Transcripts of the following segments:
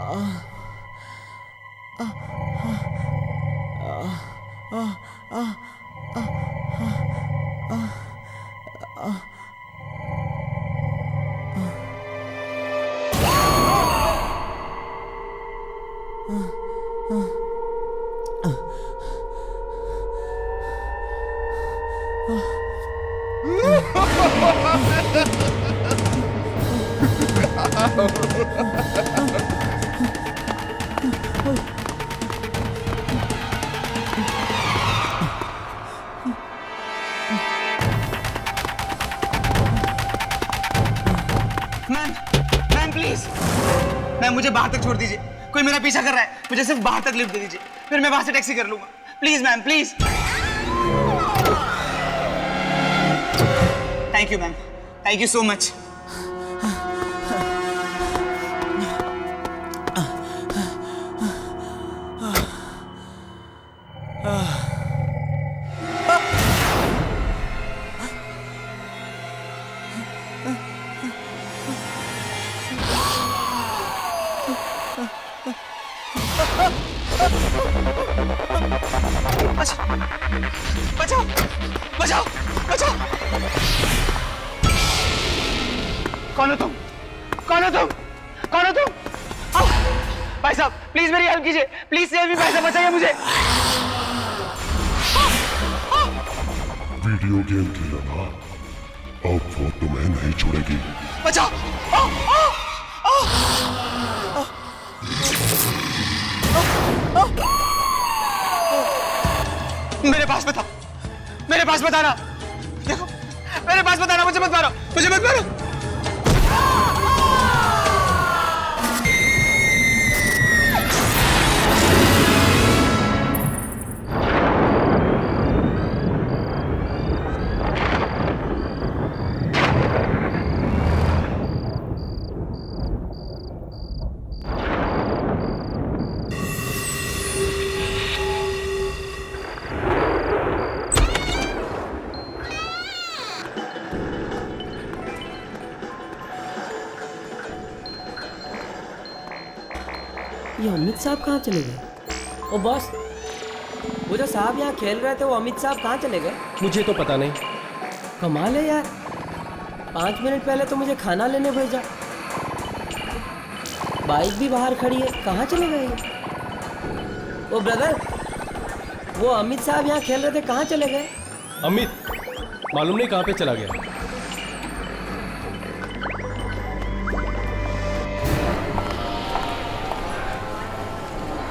Ma'am please, ma'am मुझे बाहर तक छोड़ दीजिए। कोई मेरा पीछा कर रहा है, मुझे सिर्फ बाहर तक लिफ्ट दे दीजिए, फिर मैं वहां से टैक्सी कर लूंगा। Please ma'am, please. Thank you ma'am, thank you so much. बचाओ बचाओ बचाओ! कौन हो तुम? कौन हो तुम? कौन हो तुम? भाई साहब प्लीज मेरी हेल्प कीजिए, प्लीज सेव मी भाई साहब, बचाइए मुझे। वीडियो गेम खेला ना, अब वो तुम्हें नहीं छोड़ेगी। बचाओ! मेरे पास बता, मेरे पास बताना। देखो मेरे पास बताना, मुझे मत मारो, मुझे मत मारो। ये अमित साहब कहाँ चले गए? ओ बॉस, वो जो साहब यहाँ खेल रहे थे वो अमित साहब कहाँ चले गए? मुझे तो पता नहीं। कमाल है यार, 5 मिनट पहले तो मुझे खाना लेने भेजा, बाइक भी बाहर खड़ी है, कहाँ चले गए? ओ ब्रदर, वो अमित साहब यहाँ खेल रहे थे, कहाँ चले गए? अमित मालूम नहीं कहाँ पे चला गया।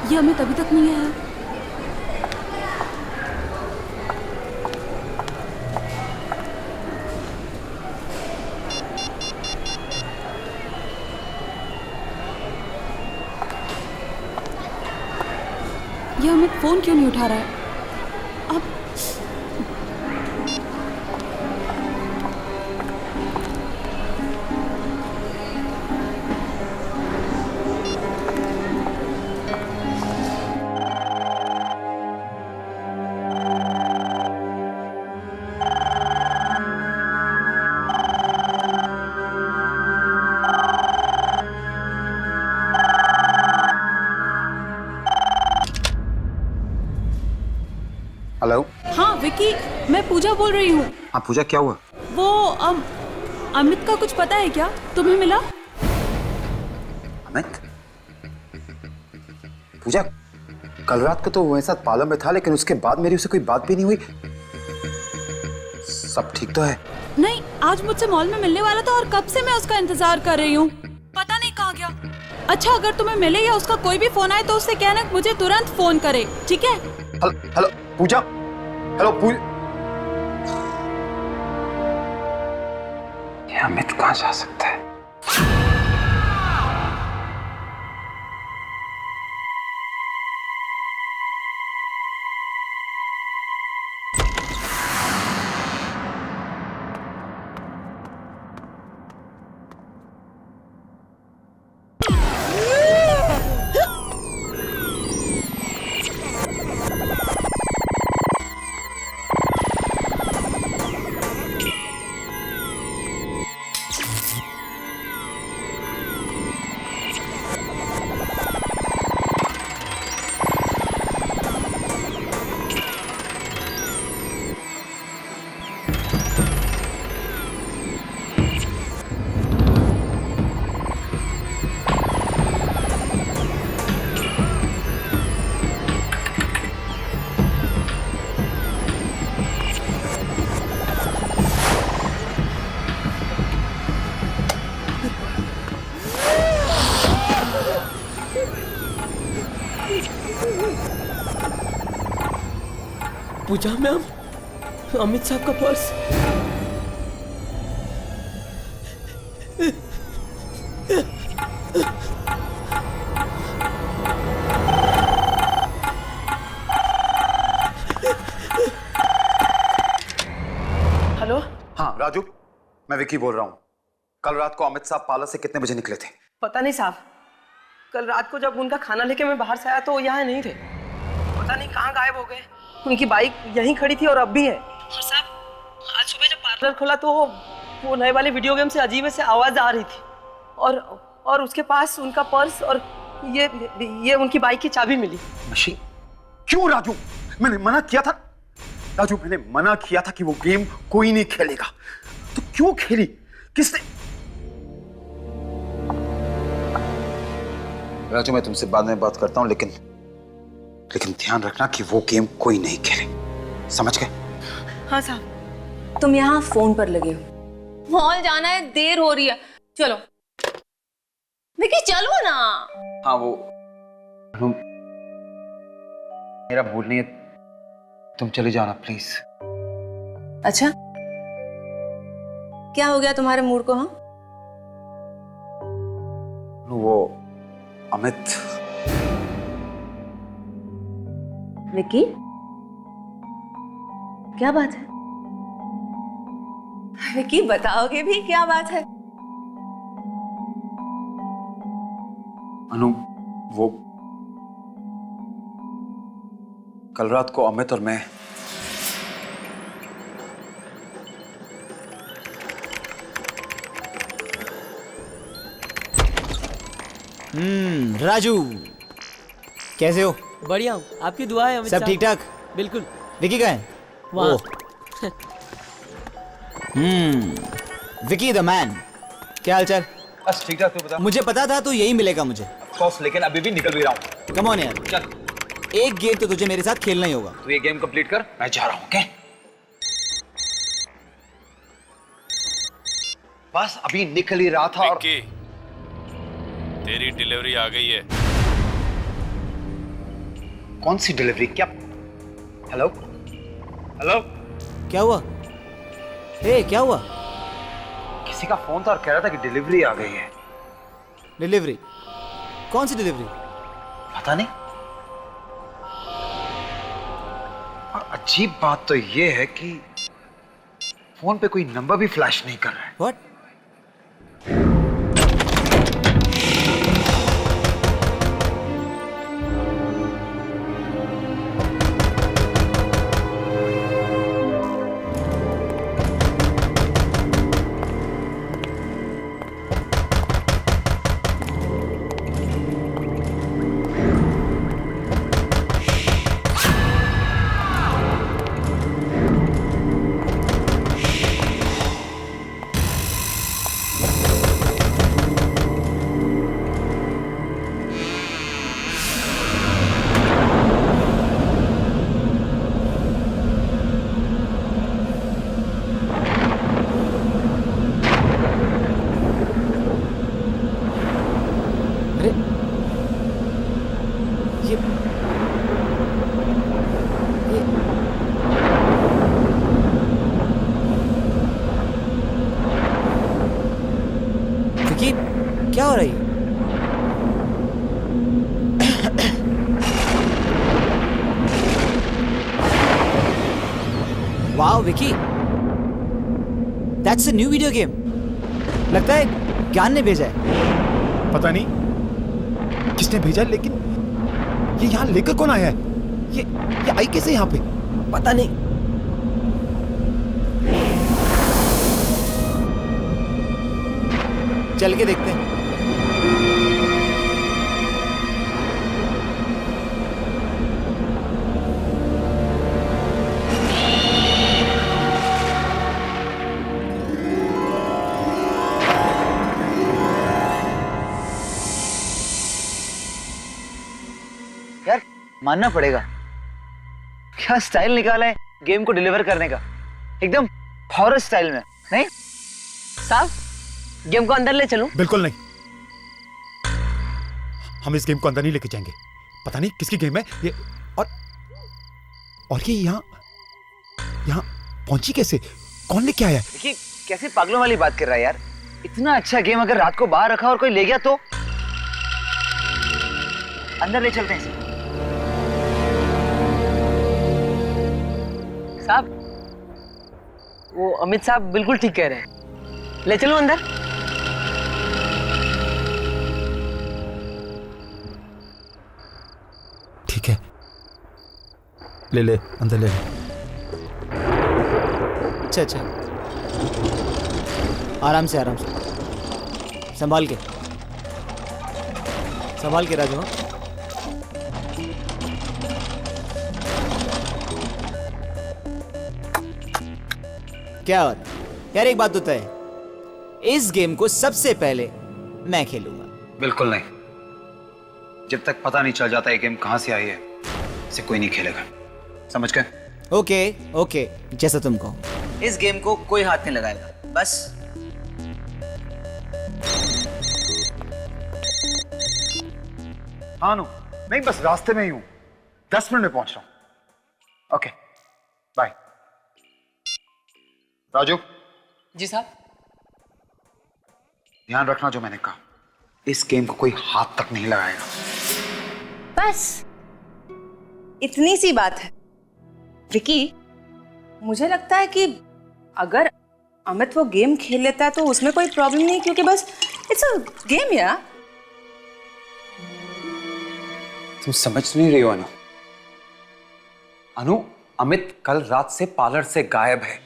ये अमित अभी तक नहीं आया। ये अमित फोन क्यों नहीं उठा रहा है? अब हेलो। हाँ विकी, मैं पूजा बोल रही हूँ। हाँ पूजा, क्या हुआ? वो अमित का कुछ पता है क्या? तुम्हें मिला? अमित? पूजा, कल रात को तो वो मेरे साथ पार्लर में था, लेकिन उसके बाद मेरी उससे कोई बात भी नहीं हुई। सब ठीक तो है? नहीं, आज मुझसे मॉल में मिलने वाला था और कब से मैं उसका इंतजार कर रही हूँ, पता नहीं कहाँ गया। अच्छा, अगर तुम्हें मिले या उसका कोई भी फोन आए तो उससे कहना मुझे तुरंत फोन करे, ठीक है? हेलो पूजा, हेलो पूजा। ये अमित कहाँ जा सकता है? पूजा मैम, अमित साहब का पर्स। हेलो। हाँ राजू, मैं विकी बोल रहा हूँ। कल रात को अमित साहब पार्लर से कितने बजे निकले थे? पता नहीं साहब, कल रात को जब उनका खाना लेके मैं बाहर से आया तो वो यहाँ नहीं थे। पता नहीं कहाँ गायब हो गए। उनकी बाइक यहीं खड़ी थी और अब भी है। और साहब आज सुबह जब पार्लर खोला तो वो नए वाले वीडियो गेम से अजीब से आवाज आ रही थी और उसके पास उनका पर्स और ये उनकी बाइक की चाबी मिली। मशीन? क्यों राजू? मैंने मना किया था राजू, मैंने मना किया था कि वो गेम कोई नहीं खेलेगा। तो क्यों खेली? किसने? राजू मैं तुमसे बाद में बात करता हूं, लेकिन ध्यान रखना कि वो गेम कोई नहीं खेले, समझ गए? हाँ साहब। तुम यहाँ फोन पर लगे हो, मॉल जाना है, देर हो रही है, चलो विकी चलो ना। हाँ वो मेरा भूल नहीं है, तुम चले जाना प्लीज। अच्छा क्या हो गया तुम्हारे मूड को? हाँ वो अमित। विकी क्या बात है? विकी बताओगे भी क्या बात है? अनु वो कल रात को अमित और मैं राजू कैसे हो? बढ़िया हूँ, आपकी दुआ है अमित सब साहब। ठीक ठाक? बिल्कुल। विकी कहाँ है? वहाँ। विकी द मैन, क्या हालचाल? बस ठीक ठाक। तू बता। मुझे पता था तू यही मिलेगा मुझे। ऑफकोर्स, लेकिन अभी भी निकल भी रहा हूँ। कम ऑन यार, चल एक गेम तो तुझे मेरे साथ खेलना ही होगा। तू ये गेम कंप्लीट कर, मैं जा रहा हूँ। ओके बस अभी निकल ही रहा था और विक्की, तेरी डिलीवरी आ गई है। कौन सी डिलीवरी? क्या? हेलो हेलो, क्या हुआ? ए क्या हुआ? किसी का फोन था और कह रहा था कि डिलीवरी आ गई है। डिलीवरी? कौन सी डिलीवरी? पता नहीं। और अजीब बात तो ये है कि फोन पे कोई नंबर भी फ्लैश नहीं कर रहा है। व्हाट? विकी क्या हो रही है? Wow Vicky, that's a new video game. लगता है ज्ञान ने भेजा है। पता नहीं किसने भेजा, लेकिन ये यहाँ लेकर कौन आया है? ये आई कैसे यहाँ पे? पता नहीं। चल के देखते हैं। यार मानना पड़ेगा, क्या स्टाइल निकाला है गेम को डिलीवर करने का, एकदम हॉरर स्टाइल में। नहीं साहब, गेम को अंदर ले चलूं? बिल्कुल नहीं, हम इस गेम को अंदर नहीं लेके जाएंगे। पता नहीं किसकी गेम है ये, और ये यहाँ यहाँ पहुंची कैसे? कौन लेके आया? देखिए कैसे पागलों वाली बात कर रहा है यार। इतना अच्छा गेम अगर रात को बाहर रखा और कोई ले गया तो? अंदर ले चलते हैं इसे। साहब, वो अमित साहब बिल्कुल ठीक कह रहे हैं, ले चलो अंदर। ठीक है, ले ले, अंदर ले ले। अच्छा अच्छा, आराम से संभाल के राजू। हाँ? क्या बात यार, एक बात तो तय है, इस गेम को सबसे पहले मैं खेलूंगा। बिल्कुल नहीं, जब तक पता नहीं चल जाता ये गेम कहां से आई है, इसे कोई नहीं खेलेगा, समझ गए? ओके ओके, जैसा तुम कहो। इस गेम को कोई हाथ नहीं लगाएगा, बस। हाँ नो, नहीं बस रास्ते में ही हूं, 10 मिनट में पहुंच रहा हूं। Okay bye. राजू। जी साहब। ध्यान रखना जो मैंने कहा, इस गेम को कोई हाथ तक नहीं लगाएगा। बस इतनी सी बात है। विकी, मुझे लगता है कि अगर अमित वो गेम खेल लेता है तो उसमें कोई प्रॉब्लम नहीं, क्योंकि बस इट्स अ गेम यार। तुम समझ नहीं रही हो अनु। अनु, अमित कल रात से पार्लर से गायब है।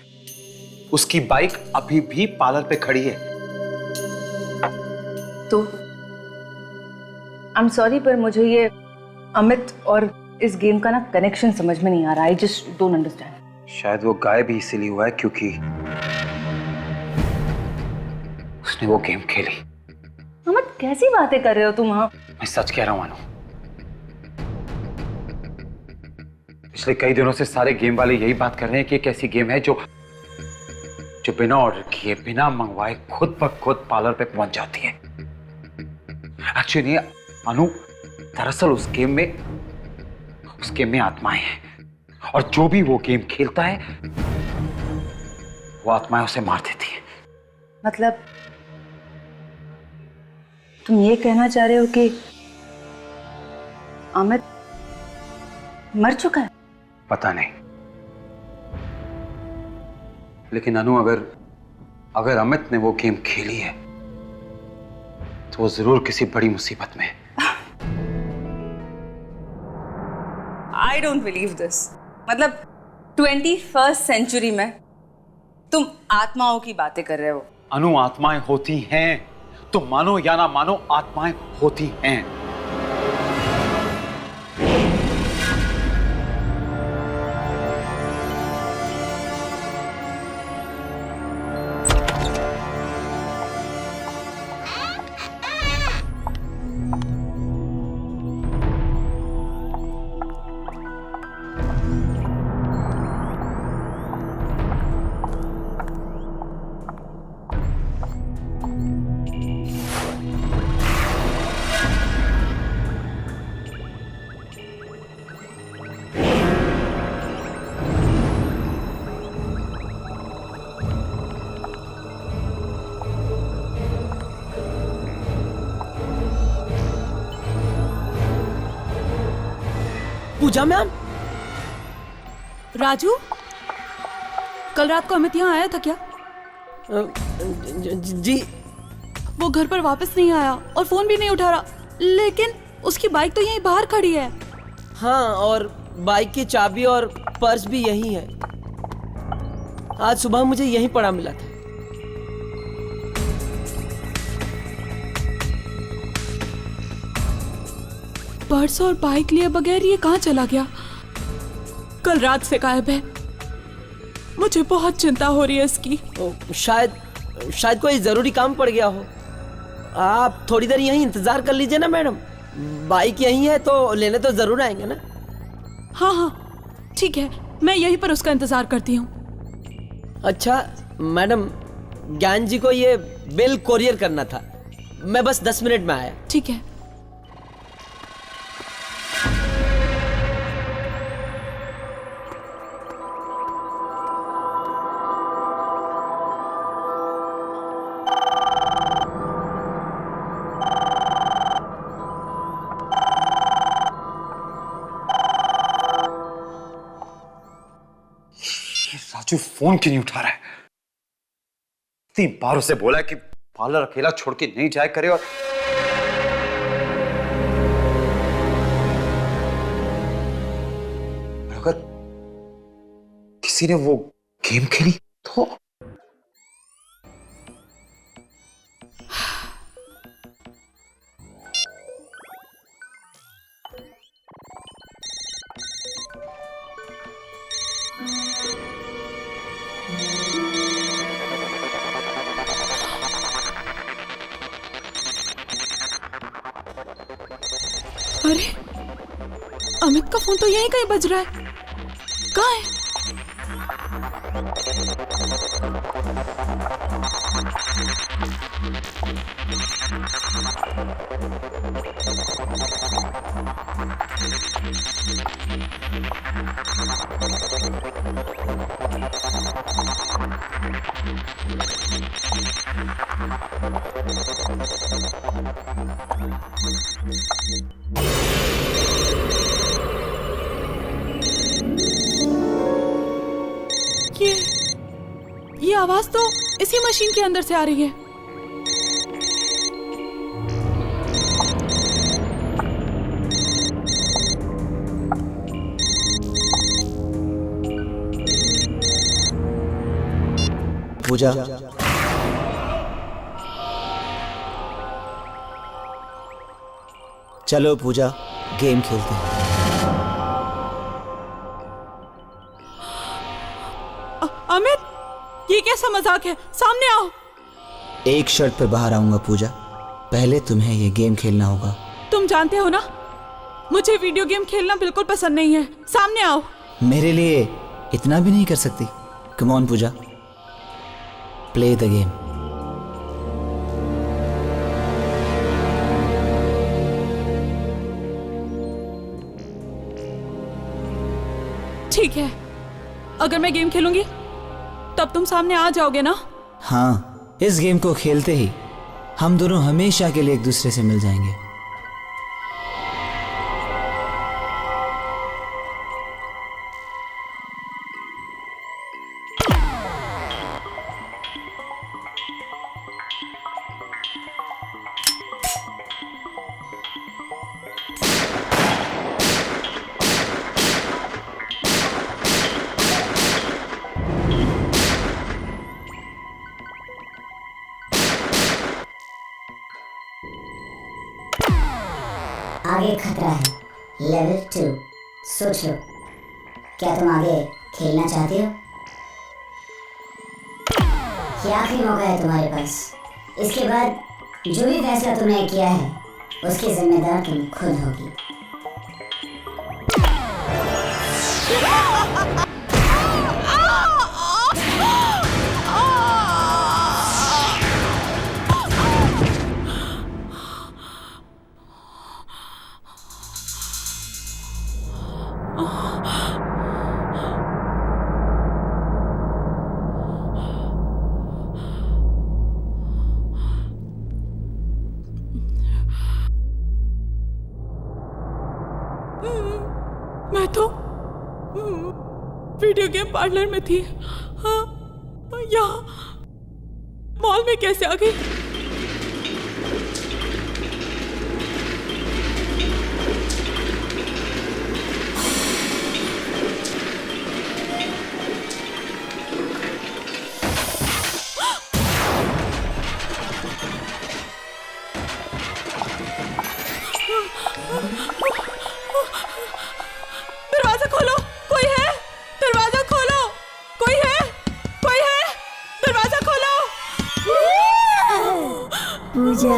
उसकी बाइक अभी भी पार्लर पे खड़ी है। तो आई एम सॉरी, पर मुझे ये अमित और इस गेम का ना कनेक्शन समझ में नहीं आ रहा। I just don't understand. शायद वो गायब ही इसीलिए हुआ है क्योंकि उसने वो गेम खेली। अमित, कैसी बातें कर रहे हो तुम? हाँ, मैं सच कह रहा हूं अनु। पिछले कई दिनों से सारे गेम वाले यही बात कर रहे हैं कि एक ऐसी गेम है जो बिना ऑर्डर किए, बिना मंगवाए खुद ब खुद पार्लर पे पहुंच जाती है। एक्चुअली अनु, दरअसल उस गेम में आत्माएं हैं, और जो भी वो गेम खेलता है वो आत्माएं उसे मार देती है। मतलब तुम ये कहना चाह रहे हो कि अमित मर चुका है? पता नहीं, लेकिन अनु अगर अमित ने वो गेम खेली है तो वो जरूर किसी बड़ी मुसीबत में है। I don't believe this. मतलब 21st सेंचुरी में तुम आत्माओं की बातें कर रहे हो? अनु, आत्माएं होती हैं, तुम मानो या ना मानो, आत्माएं होती हैं। पूजा मैम। राजू, कल रात को अमित यहाँ आया था क्या? जी। वो घर पर वापस नहीं आया और फोन भी नहीं उठा रहा, लेकिन उसकी बाइक तो यहीं बाहर खड़ी है। हाँ, और बाइक की चाबी और पर्स भी यहीं है। आज सुबह मुझे यहीं पड़ा मिला था। पर्स और बाइक लिए बगैर ये कहाँ चला गया? कल रात से गायब है। मुझे बहुत चिंता हो रही है इसकी। शायद कोई जरूरी काम पड़ गया हो। आप थोड़ी देर यहीं इंतजार कर लीजिए ना मैडम, बाइक यहीं है तो लेने तो जरूर आएंगे ना। हाँ हाँ ठीक है, मैं यहीं पर उसका इंतजार करती हूँ। अच्छा मैडम, ज्ञान जी को ये बिल कोरियर करना था, मैं बस 10 मिनट में आया। ठीक है। राजू फोन क्यों नहीं उठा रहा है? इतनी बार उसे बोला कि पार्लर अकेला छोड़ के नहीं जाया करे, और अगर किसी ने वो गेम खेली तो? अरे अमित का फोन तो यहीं कहीं बज रहा है। कहाँ है? ये आवाज तो इसी मशीन के अंदर से आ रही है। पूजा, चलो पूजा गेम खेलते हैं। अमित, ये कैसा मजाक है? सामने आओ। एक शर्त पे बाहर आऊंगा पूजा, पहले तुम्हें ये गेम खेलना होगा। तुम जानते हो ना, मुझे वीडियो गेम खेलना बिल्कुल पसंद नहीं है। सामने आओ। मेरे लिए इतना भी नहीं कर सकती? Come on Pooja, play the game. ठीक है, अगर मैं गेम खेलूंगी तब तुम सामने आ जाओगे ना? हाँ, इस गेम को खेलते ही हम दोनों हमेशा के लिए एक दूसरे से मिल जाएंगे। आगे खतरा है, लेवल 2। सोच लो, क्या तुम आगे खेलना चाहते हो? ये आखिरी मौका है तुम्हारे पास। इसके बाद जो भी फैसला तुमने किया है उसकी जिम्मेदार तुम खुद होगी। मैं तो वीडियो गेम पार्लर में थी। हाँ, यहाँ मॉल में कैसे आ गई? दरवाजा खोलो, कोई है? दरवाजा खोलो, कोई है? कोई है? दरवाजा खोलो। पूजा,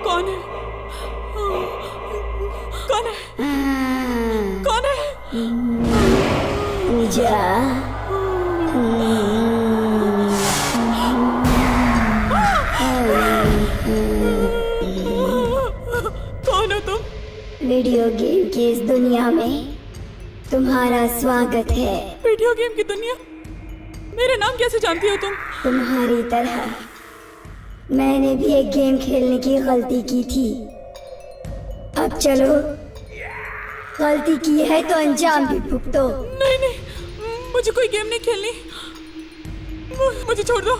कौन है? कौन है? कौन है? पूजा, कौन हो तुम? वीडियो गेम की इस दुनिया में तुम्हारा स्वागत है। वीडियो गेम की दुनिया? मेरा नाम कैसे जानती हो तुम? तुम्हारी तरह मैंने भी एक गेम खेलने की गलती की थी। अब चलो गलती की है तो अंजाम भी भुगतो। नहीं नहीं, मुझे कोई गेम नहीं खेलनी, मुझे छोड़ दो।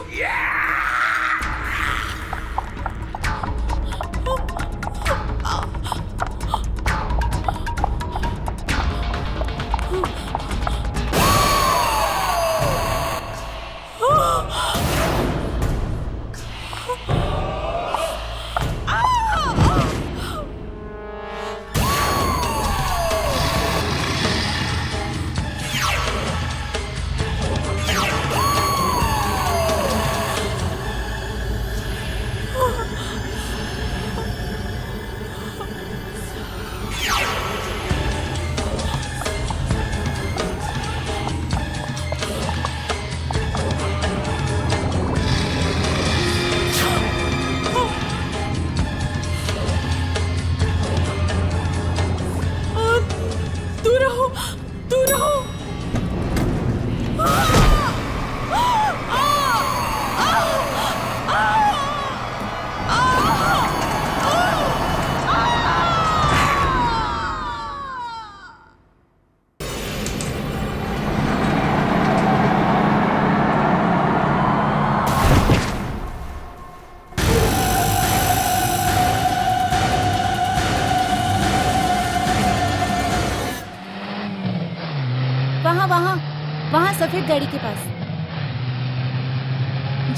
वहाँ सफेद गाड़ी के पास।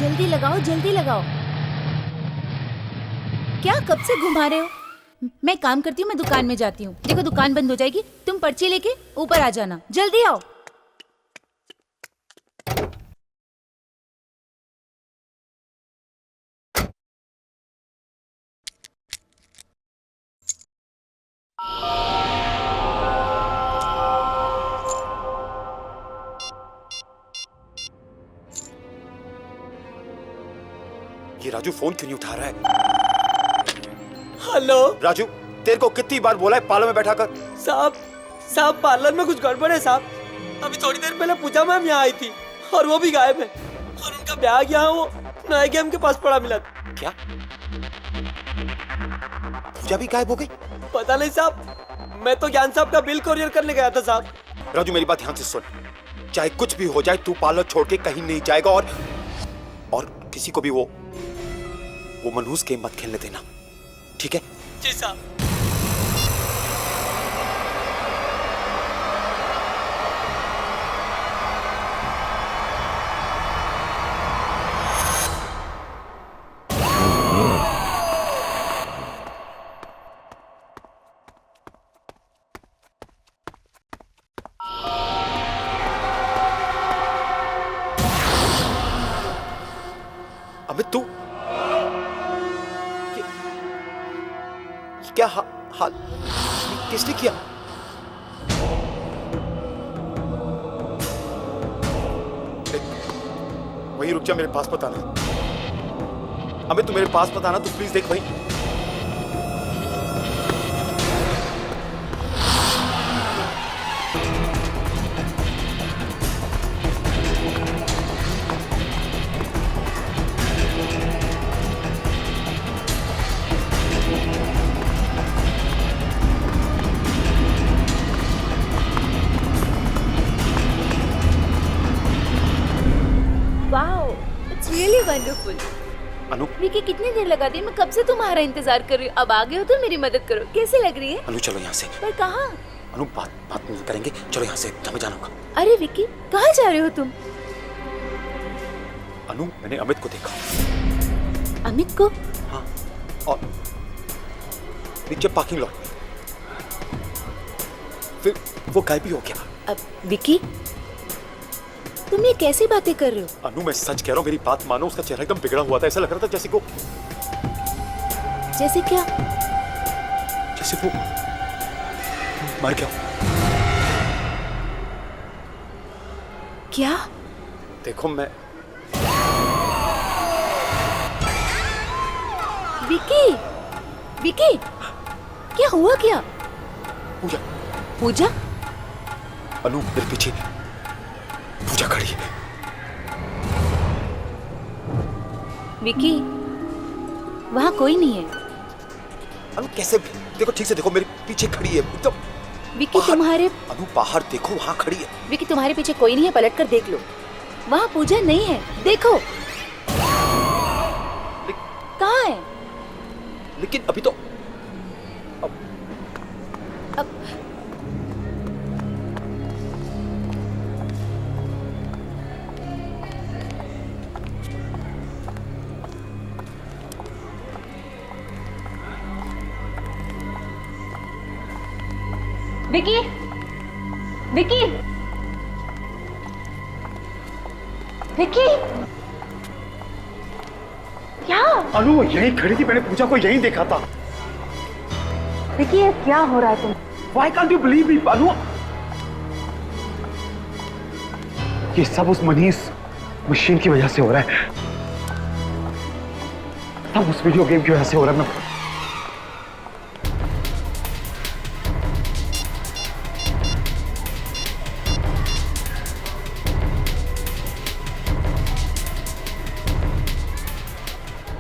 जल्दी लगाओ, जल्दी लगाओ। क्या कब से घुमा रहे हो? मैं काम करती हूँ, मैं दुकान में जाती हूँ। देखो दुकान बंद हो जाएगी, तुम पर्ची लेके ऊपर आ जाना। जल्दी आओ। ये राजू फोन क्यों नहीं उठा रहा है? हेलो राजू, तेरे को कितनी बार बोला है पार्लर में बैठा कर? साहब पार्लर में कुछ गड़बड़ है साहब। अभी थोड़ी देर पहले पूजा मैम यहाँ आई थी और वो भी गायब है, और उनका बैग यहाँ वो नए गेम के पास पड़ा मिला। क्या पूजा भी गायब हो गई? पता नहीं साहब, मैं तो ज्ञान साहब का बिल कोरियर करने गया था साहब। राजू मेरी बात ध्यान से सुन, चाहे कुछ भी हो जाए तू पार्लर छोड़ के कहीं नहीं जाएगा, और किसी को भी वो मनहूस गेम मत खेलने देना, ठीक है? जी साहब। अमित तू क्या हाल किसने किया? वहीं रुक जा, मेरे पास मत आना। अमित तू मेरे पास मत आना, तू प्लीज देख वहीं। वंडरफुल। अनु, विकी कितनी देर लगा दी? मैं कब से तुम्हारा इंतजार कर रही हूँ। अब आ गए हो तो मेरी मदद करो। कैसे लग रही है? अनु चलो यहाँ से। पर कहाँ? अनु बात नहीं करेंगे, चलो यहाँ से, हमें जाना होगा। अरे विकी कहाँ जा रहे हो तुम? अनु मैंने अमित को देखा। अमित को? हाँ, और नीचे पार्किंग लॉट में, फिर वो गायब भी हो गया। अब विकी तुम ये कैसी बातें कर रहे हो? अनु मैं सच कह रहा हूँ, मेरी बात मानो। उसका चेहरा एकदम बिगड़ा हुआ था, ऐसा लग रहा था जैसे को। जैसे क्या? जैसे वो मर गया। क्या? देखो मैं विकी क्या हुआ? क्या पूजा? अनु मेरे पीछे पूजा खड़ी है। विकी वहाँ कोई नहीं है। अनु कैसे? देखो ठीक से देखो, मेरे पीछे खड़ी है एकदम। विकी तुम्हारे अनु बाहर देखो, वहाँ खड़ी है। विकी तुम्हारे पीछे कोई नहीं है, पलट कर देख लो। वहाँ पूजा नहीं है, देखो। कहाँ है? लेकिन अभी तो विकी, विकी, विकी, क्या? अनु वो यहीं खड़ी थी, मैंने पूजा को यहीं देखा था। विकी, ये क्या हो रहा है तुम? Why can't you believe me, अनु? ये सब उस मनीष मशीन की वजह से हो रहा है। सब उस वीडियो गेम की वजह से हो रहा है। मैं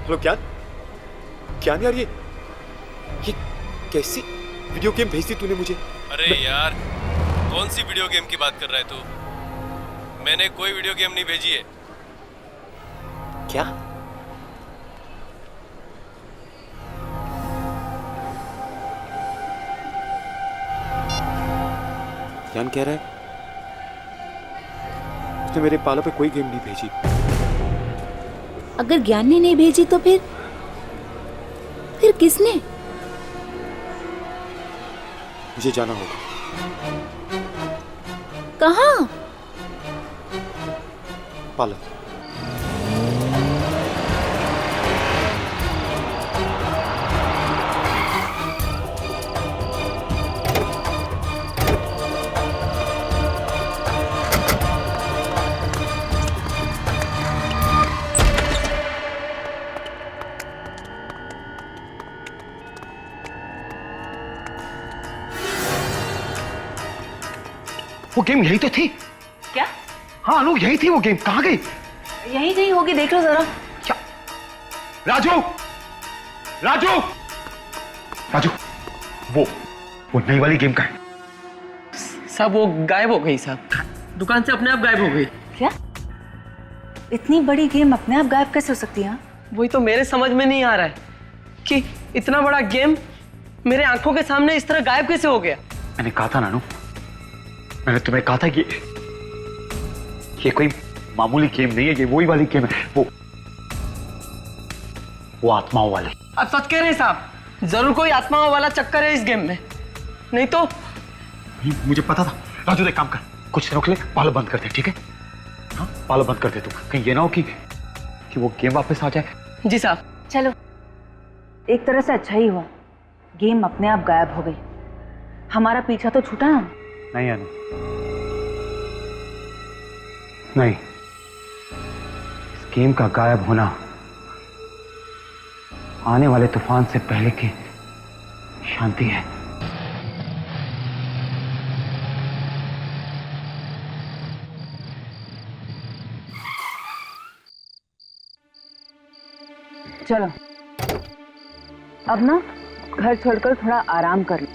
हेलो ज्ञान यार, ये कैसी वीडियो गेम भेजी तूने मुझे? अरे यार, कौन सी वीडियो गेम की बात कर रहा है तू? मैंने कोई वीडियो गेम नहीं भेजी है। क्या? ज्ञान कह रहा है उसने मेरे पालों पे कोई गेम नहीं भेजी। अगर ज्ञान ने नहीं भेजी तो फिर किसने? मुझे जाना होगा। कहाँ? पार्लर। वो गेम यही तो थी। क्या? हाँ अनु, यही थी वो गेम। कहाँ गई? यही कहीं होगी, देख लो जरा। क्या? राजू, राजू, राजू, वो नई वाली गेम का है। सब वो गायब हो गई साहब, दुकान से अपने आप गायब हो गई। क्या? इतनी बड़ी गेम अपने आप गायब कैसे हो सकती है? वही तो मेरे समझ में नहीं आ रहा है कि इतना बड़ा गेम मेरे आंखों के सामने इस तरह गायब कैसे हो गया। मैंने कहा था नानू, मैंने तुम्हें कहा था कि ये कोई मामूली गेम नहीं है, ये वही वाली गेम है, वो आत्माओं वाली। आप सच कह रहे हैं साहब? जरूर कोई आत्माओं वाला चक्कर है इस गेम में, नहीं तो। मुझे पता था। राजू एक काम कर, कुछ दिनों के लिए पार्लर बंद कर दे, ठीक है? हाँ पार्लर बंद कर दे तू, कहीं ये ना हो कि वो गेम वापस आ जाए। जी साहब। चलो, एक तरह से अच्छा ही हुआ, गेम अपने आप गायब हो गई, हमारा पीछा तो छूटा ना। नहीं अनु, नहीं, इस गेम का गायब होना आने वाले तूफान से पहले की शांति है। चलो अब ना घर छोड़कर थोड़ा आराम कर लो।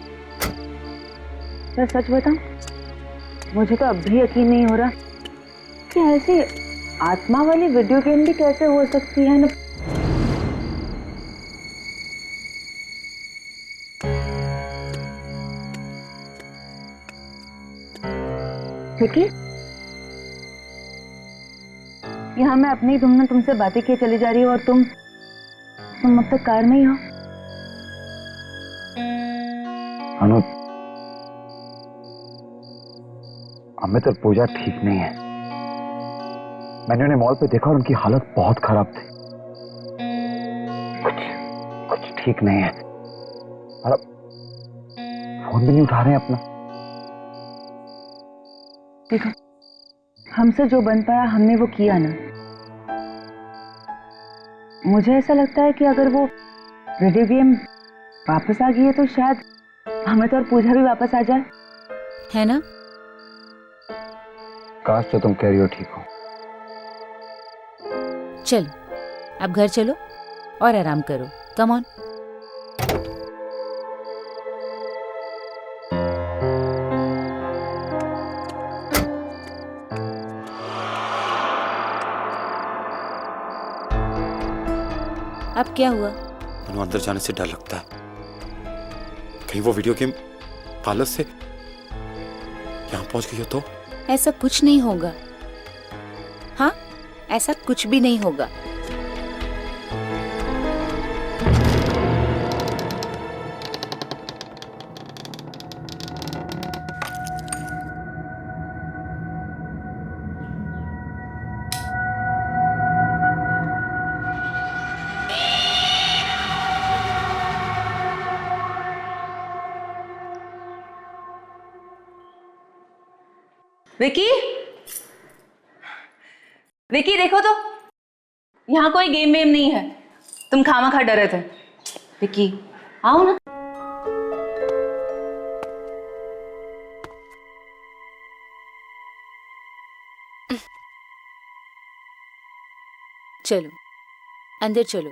मैं सच बताऊं, मुझे तो अब भी यकीन नहीं हो रहा कि ऐसी आत्मा वाली वीडियो गेम भी कैसे हो सकती है ना। विकी, यहाँ मैं अपनी धुन में तुमसे बातें किए चली जा रही हूँ और तुम अब तक कार में ही हो। अनु, अमित और पूजा ठीक नहीं है। मैंने उन्हें मॉल पे देखा और उनकी हालत बहुत खराब थी। कुछ ठीक नहीं है। और अब फोन भी नहीं उठा रहे हैं अपना। देखो, हमसे जो बन पाया हमने वो किया ना। मुझे ऐसा लगता है कि अगर वो वीडियो गेम वापस आ गई है तो शायद हमें तो और पूजा भी वापस आ जाए, है ना? काश तो तुम कह रही हो ठीक हो। चलो अब घर चलो और आराम करो। Come on. अब क्या हुआ? मनु, अंदर जाने से डर लगता है, कहीं वो वीडियो गेम पार्लर से यहाँ पहुंच गई हो तो? ऐसा कुछ नहीं होगा। हाँ, ऐसा कुछ भी नहीं होगा। विकी, विकी देखो तो, यहाँ कोई गेम वेम नहीं है। तुम खामखा डरे थे। विकी आओ ना। चलो अंदर चलो।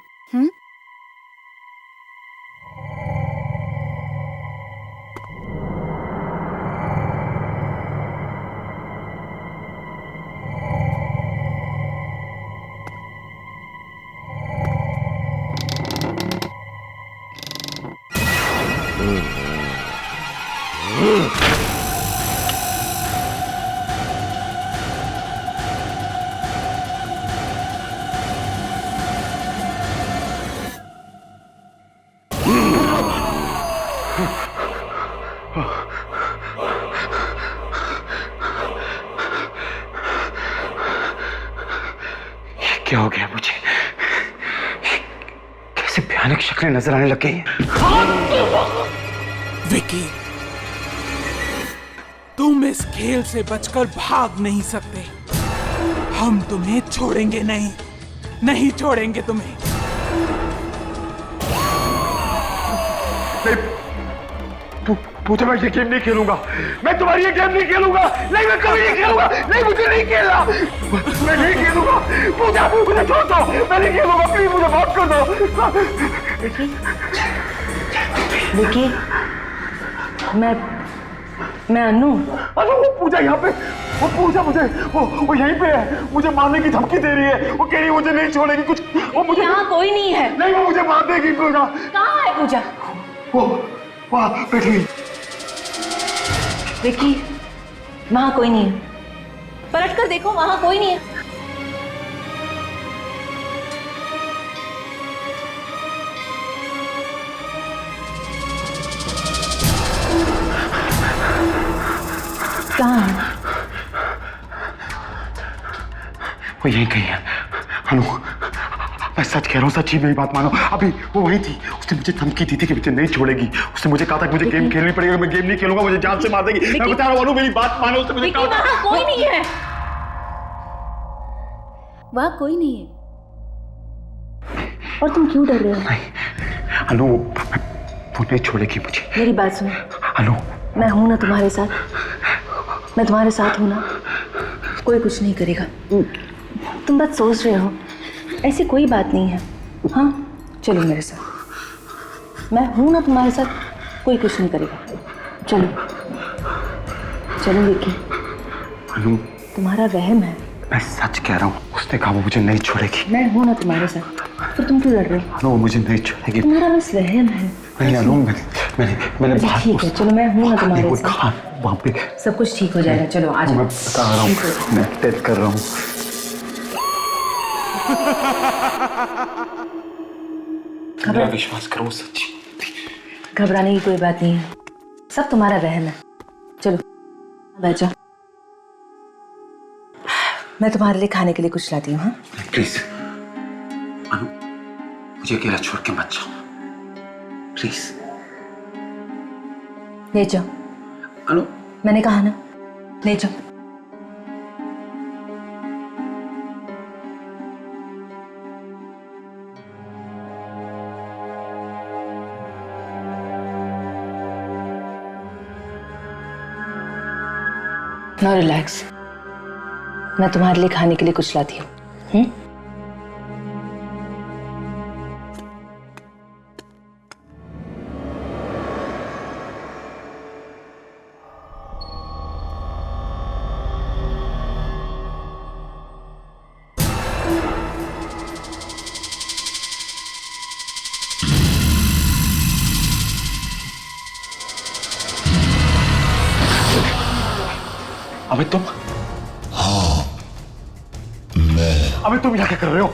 क्या हो गया मुझे? कैसे भयानक शक्लें नजर आने लग गई हैं। विकी, तुम इस खेल से बचकर भाग नहीं सकते। हम तुम्हें छोड़ेंगे नहीं, नहीं छोड़ेंगे तुम्हें। पूजा, मैं ये गेम नहीं खेलूंगा। मैं तुम्हारी ये गेम नहीं खेलूंगा। नहीं, मैं कभी नहीं खेलूंगा। नहीं, मुझे नहीं खेलना। मैं नहीं खेलूंगा। पूजा, मुझे छोड़ दो। मैं नहीं खेलूंगा। प्लीज मुझे माफ कर दो। विकी, मैं अनु। वो पूजा यहाँ पे, वो पूजा मुझे वो यहीं पे है। मुझे मारने की धमकी दे रही है। वो कह रही है मुझे नहीं छोड़ेगी कुछ। वो मुझे यहाँ कोई नहीं है। नहीं, वो मुझे मार देगी। पूजा कहाँ है? पूजा वो वहाँ बैठी हुई। विकी, वहाँ कोई नहीं है। पलट कर देखो, वहाँ कोई नहीं है। कहाँ है? वो यहीं कहीं है। अनु, मैं सच कह रहा हूँ, सच्ची मेरी बात मानो। अभी वो वही थी। उसने मुझे धमकी दी थी कि मुझे नहीं छोड़ेगी। उसने मुझे कहा था कि मुझे गेम खेलनी पड़ेगी। मैं गेम नहीं खेलूंगा, मुझे जान से मार देगी। मैं बता रहा हूँ अनु, मेरी बात मानो। उसने मुझे कहा वहाँ कोई नहीं है। वहाँ कोई नहीं है। और तुम क्यों डर रहे हो? नहीं अनु, वो नहीं छोड़ेगी मुझे। मेरी बात सुनो अनु, मैं हूं ना तुम्हारे साथ। मैं तुम्हारे साथ हूं ना। कोई कुछ नहीं करेगा। तुम बस सोच रहे हो, ऐसी कोई बात नहीं है। हाँ, चलो मेरे साथ। मैं हूं ना तुम्हारे साथ, कोई कुछ नहीं करेगा। चलो चलो विकी। अनु, तुम्हारा वहम है। मैं सच कह रहा हूँ। उसने कहा वो मुझे नहीं छोड़ेगी। मैं हूं ना तुम्हारे साथ, फिर तुम क्यों लड़ रहे हो? अनु, वो मुझे नहीं छोड़ेगी। तुम्हारा बस वहम है। नहीं अनु, मैंने ठीक है, चलो मैं हूं ना तुम्हारे साथ। वहाँ पे सब कुछ ठीक हो जाएगा। चलो आ जाओ। मैं बता रहा हूँ, मैं टेस्ट कर रहा हूँ। मेरा विश्वास करो, सच्ची। घबराने की कोई बात नहीं है, सब तुम्हारा वहम है। चलो बैठ जाओ, मैं तुम्हारे लिए खाने के लिए कुछ लाती हूँ। हाँ प्लीज अनु, मुझे अकेला छोड़ के मत जाओ प्लीज। ले जाओ अनु, मैंने कहा ना, ले जाओ। नो रिलैक्स, मैं तुम्हारे लिए खाने के लिए कुछ लाती हूँ। अमित तुम? हाँ मैं। अमित तुम यहाँ क्या कर रहे हो?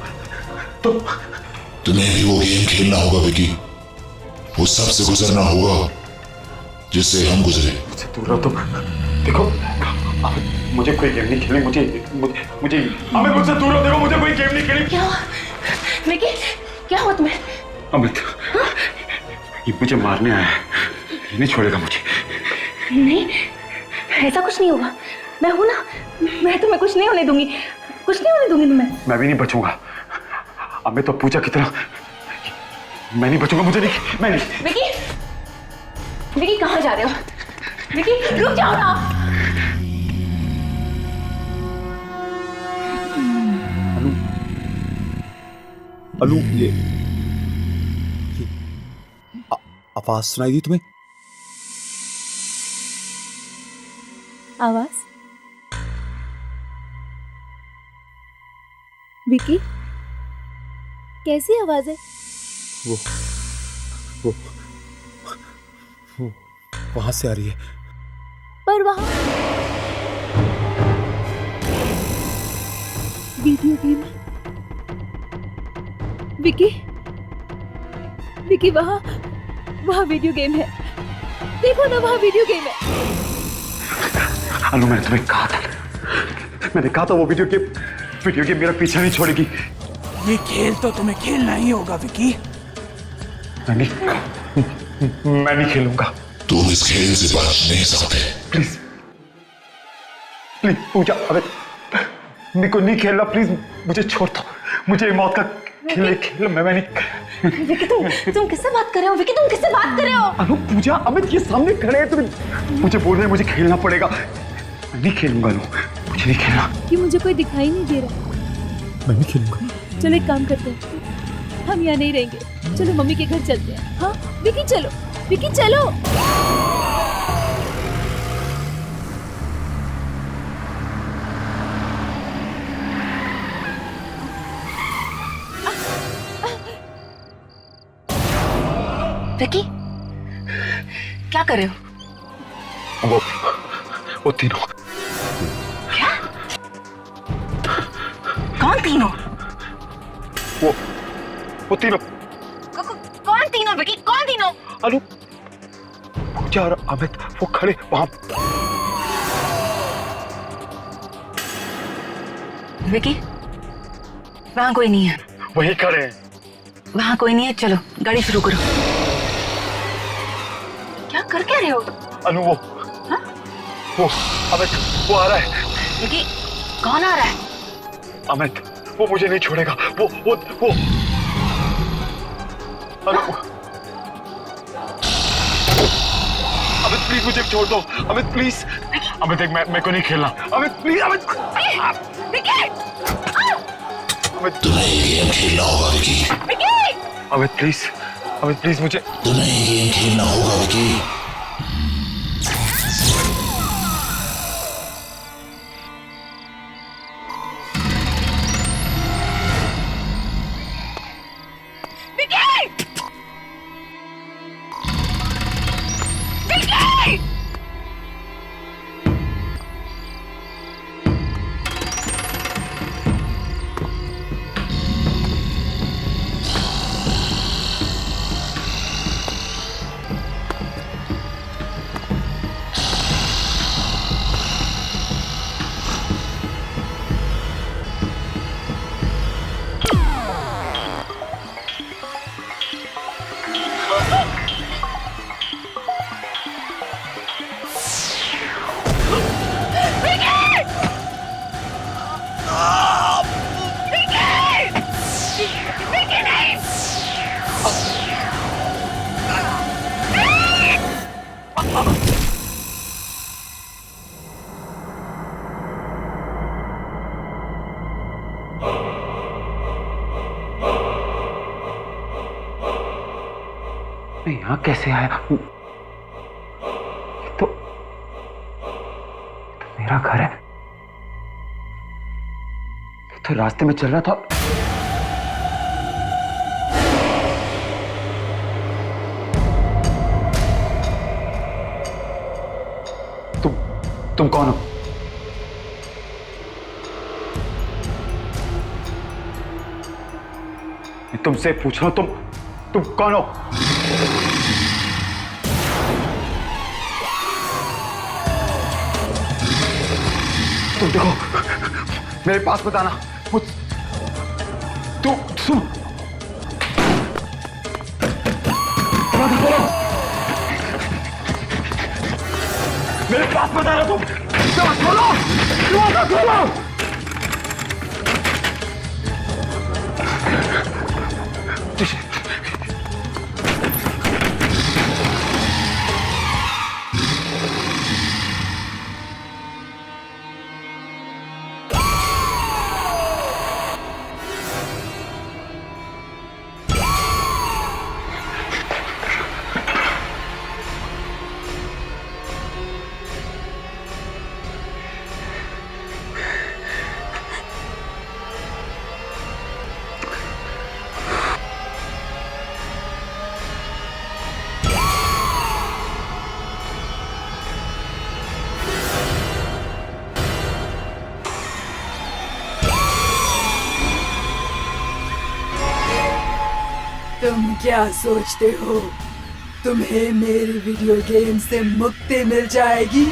तुम्हें भी वो गेम खेलना होगा विकी। वो सबसे गुजरना होगा जिससे हम गुजरे। मुझसे दूर रहो तुम। देखो अमित, मुझे कोई गेम नहीं खेलनी। मुझे अमित मुझसे दूर रहो। देखो मुझे कोई गेम नहीं खेलनी। क्या विकी, क्या हुआ तुम्हें? अमित ये मुझे मारने आया है, ये नहीं छोड़ेगा मुझे। नहीं, ऐसा कुछ नहीं होगा। मैं हूं ना, मैं तुम्हें कुछ नहीं होने दूंगी, कुछ नहीं होने दूंगी तुम्हें। मैं भी नहीं बचूंगा अमित। तो पूजा की तरह मैं नहीं बचूंगा। मुझे नहीं, मैं नहीं। विकी, विकी कहाँ जा रहे हो? विकी रुक जाओ ना। अनु ये आवाज सुनाई दी तुम्हें? आवाज? विकी, कैसी आवाज है? वो वहां से आ रही है। पर वहां वीडियो गेम है। विकी, विकी वहां वीडियो गेम है। देखो ना, वहां वीडियो गेम है। अनु मैंने तुम्हें कहा था, वो वीडियो गेम मेरा पीछा नहीं छोड़ेगी। ये खेल तो तुम्हें खेलना ही होगा विकी। मैं नहीं खेलूंगा। तुम इस खेल से बच नहीं सकते। प्लीज पूजा, अबे मेरे को नहीं खेलना। प्लीज मुझे छोड़ दो। मुझे मौत का खेल मैं नहीं। विकी तुम किससे बात कर रहे हो? विकी तुम किससे बात कर रहे हो? अनु पूजा, अमित ये सामने खड़े हैं। तुम मुझे बोल रहे हैं मुझे खेलना पड़ेगा। मैं नहीं खेलूंगा अनु, मुझे नहीं खेलना। कि मुझे कोई दिखाई नहीं दे रहा। मैं नहीं खेलूंगा। चलो एक काम करते हैं, हम यहाँ नहीं रहेंगे। चलो मम्मी के घर चलते हैं। हाँ विकी चलो, विकी चलो। विकी क्या कर रहे हो? वो तीनों। क्या? कौन तीनों? वो तीनों। कौन तीनों विकी? कौन तीनों? अनु, पूजा और अमित वो खड़े वहां। विकी वहां कोई नहीं है। वहीं खड़े हैं। वहां कोई नहीं है। चलो गाड़ी शुरू करो। क्या कर क्या रहे हो? अनु वो अमित वो आ रहा है। विकी कौन आ रहा है? अमित वो मुझे नहीं छोड़ेगा। वो अनु, अमित प्लीज मुझे छोड़ दो। अमित प्लीज। अमित देख मैं को नहीं खेलना। अमित प्लीज। अमित तुम्हें ये गेम खेलना होगा विकी। अमित प्लीज, अमित प्लीज मुझे। तुम्हें ये गेम खेलना होगा विकी। मैं यहाँ कैसे आया? तो मेरा घर है। तो रास्ते में चल रहा था। तुम कौन हो? तुमसे पूछ रहा हूं, तुम कौन हो? तुम देखो, मेरे पास बताना। तू सुन, मेरे पास बताना। तुम खोलो, खोलो। तुम क्या सोचते हो तुम्हें मेरी वीडियो गेम से मुक्ति मिल जाएगी?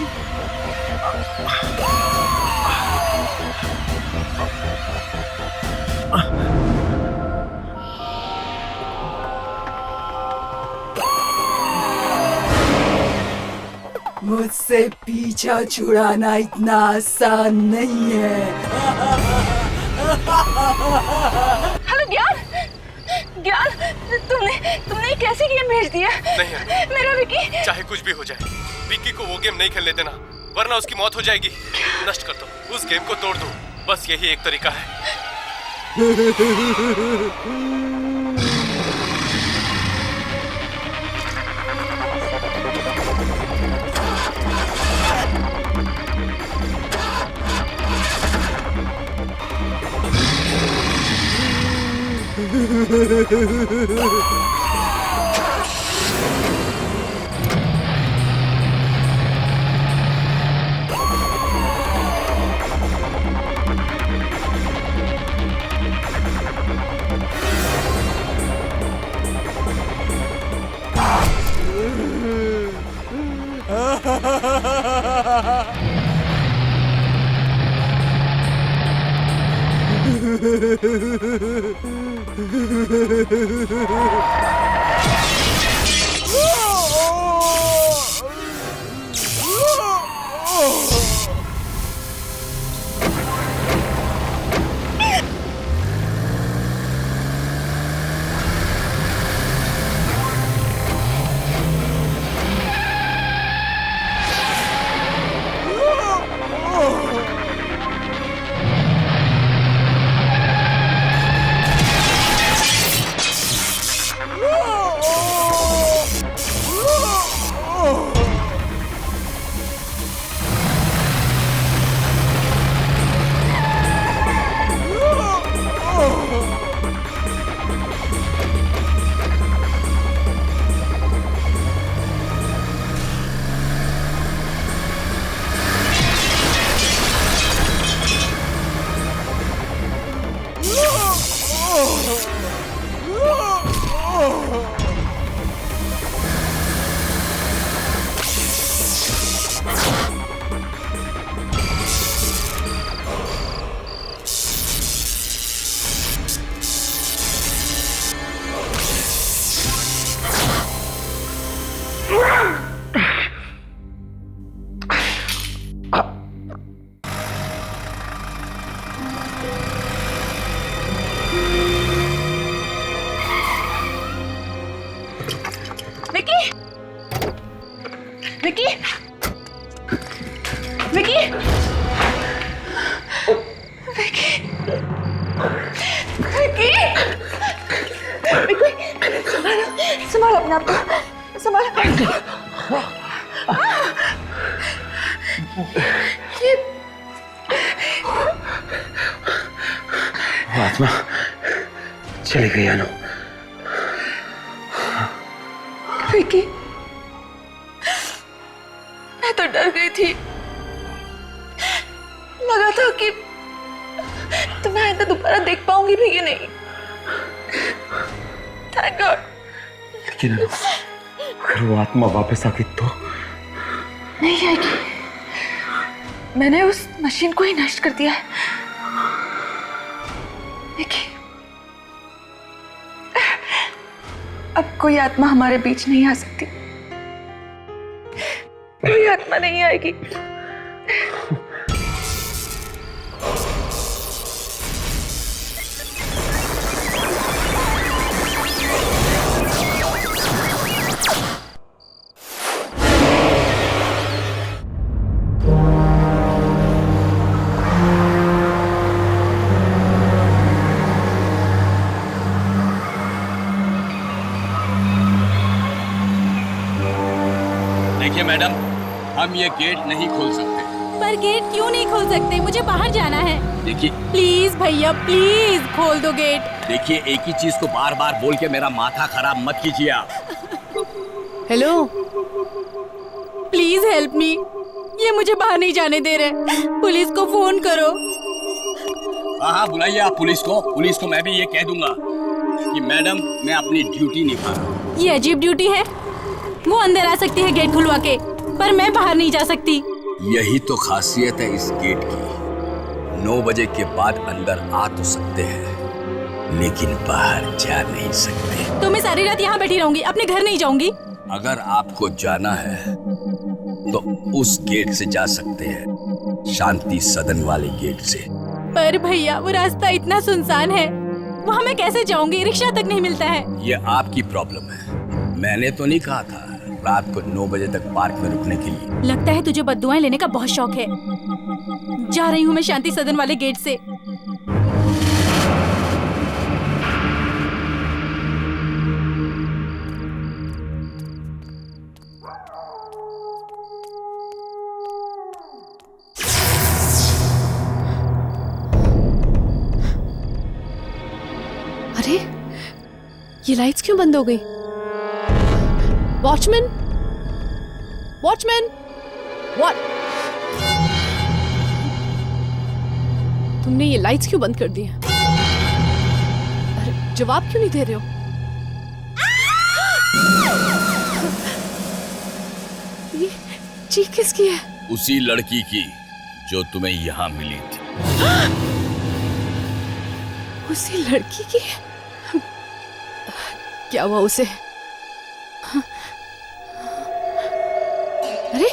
मुझसे पीछा छुड़ाना इतना आसान नहीं है। हेलो ज्ञान, ज्ञान, तुमने कैसे गेम भेज दिया? नहीं मेरा विकी। चाहे कुछ भी हो जाए, विक्की को वो गेम नहीं खेलने देना, वरना उसकी मौत हो जाएगी। नष्ट कर दो, उस गेम को तोड़ दो, बस यही एक तरीका है। संभाल अपने आप को, संभाल। आत्मा चली गई अनु। विकी, मैं तो डर गई थी, लगा था कि तुम्हें आइंदा दोबारा देख पाऊंगी भी कि नहीं। Thank God. लेकिन अगर वो आत्मा वापस आ गई तो? नहीं आएगी। मैंने उस मशीन को ही नष्ट कर दिया है। देखिए, अब कोई आत्मा हमारे बीच नहीं आ सकती। कोई आत्मा नहीं आएगी। देखिए मैडम, हम ये गेट नहीं खोल सकते। पर गेट क्यों नहीं खोल सकते? मुझे बाहर जाना है। देखिए प्लीज भैया, प्लीज खोल दो गेट। देखिए, एक ही चीज को बार बार बोल के मेरा माथा खराब मत कीजिए आप। Hello, please help me. ये मुझे बाहर नहीं जाने दे रहे। पुलिस को फोन करो। हाँ, बुलाइए आप पुलिस को। पुलिस को मैं भी ये कह दूंगा कि मैडम, मैं अपनी ड्यूटी निभा रहा हूँ। ये अजीब ड्यूटी है। वो अंदर आ सकती है गेट खुलवा के, पर मैं बाहर नहीं जा सकती। यही तो खासियत है इस गेट की। 9 बजे के बाद अंदर आ तो सकते हैं, लेकिन बाहर जा नहीं सकते। तो मैं सारी रात यहाँ बैठी रहूंगी, अपने घर नहीं जाऊंगी। अगर आपको जाना है तो उस गेट से जा सकते हैं, शांति सदन वाले गेट से। पर भैया, वो रास्ता इतना सुनसान है, वहाँ मैं कैसे जाऊंगी? रिक्शा तक नहीं मिलता है। ये आपकी प्रॉब्लम है। मैंने तो नहीं कहा था रात को 9 बजे तक पार्क में रुकने के लिए। लगता है तुझे बद्दुआएं लेने का बहुत शौक है। जा रही हूँ मैं शांति सदन वाले गेट से। अरे, ये लाइट्स क्यों बंद हो गई? Watchman, watchman, what? तुमने ये लाइट्स क्यों बंद कर दी हैं? अरे, जवाब क्यों नहीं दे रहे हो? ये चीख किसकी है? उसी लड़की की जो तुम्हें यहाँ मिली थी। उसी लड़की की? क्या हुआ उसे? अरे,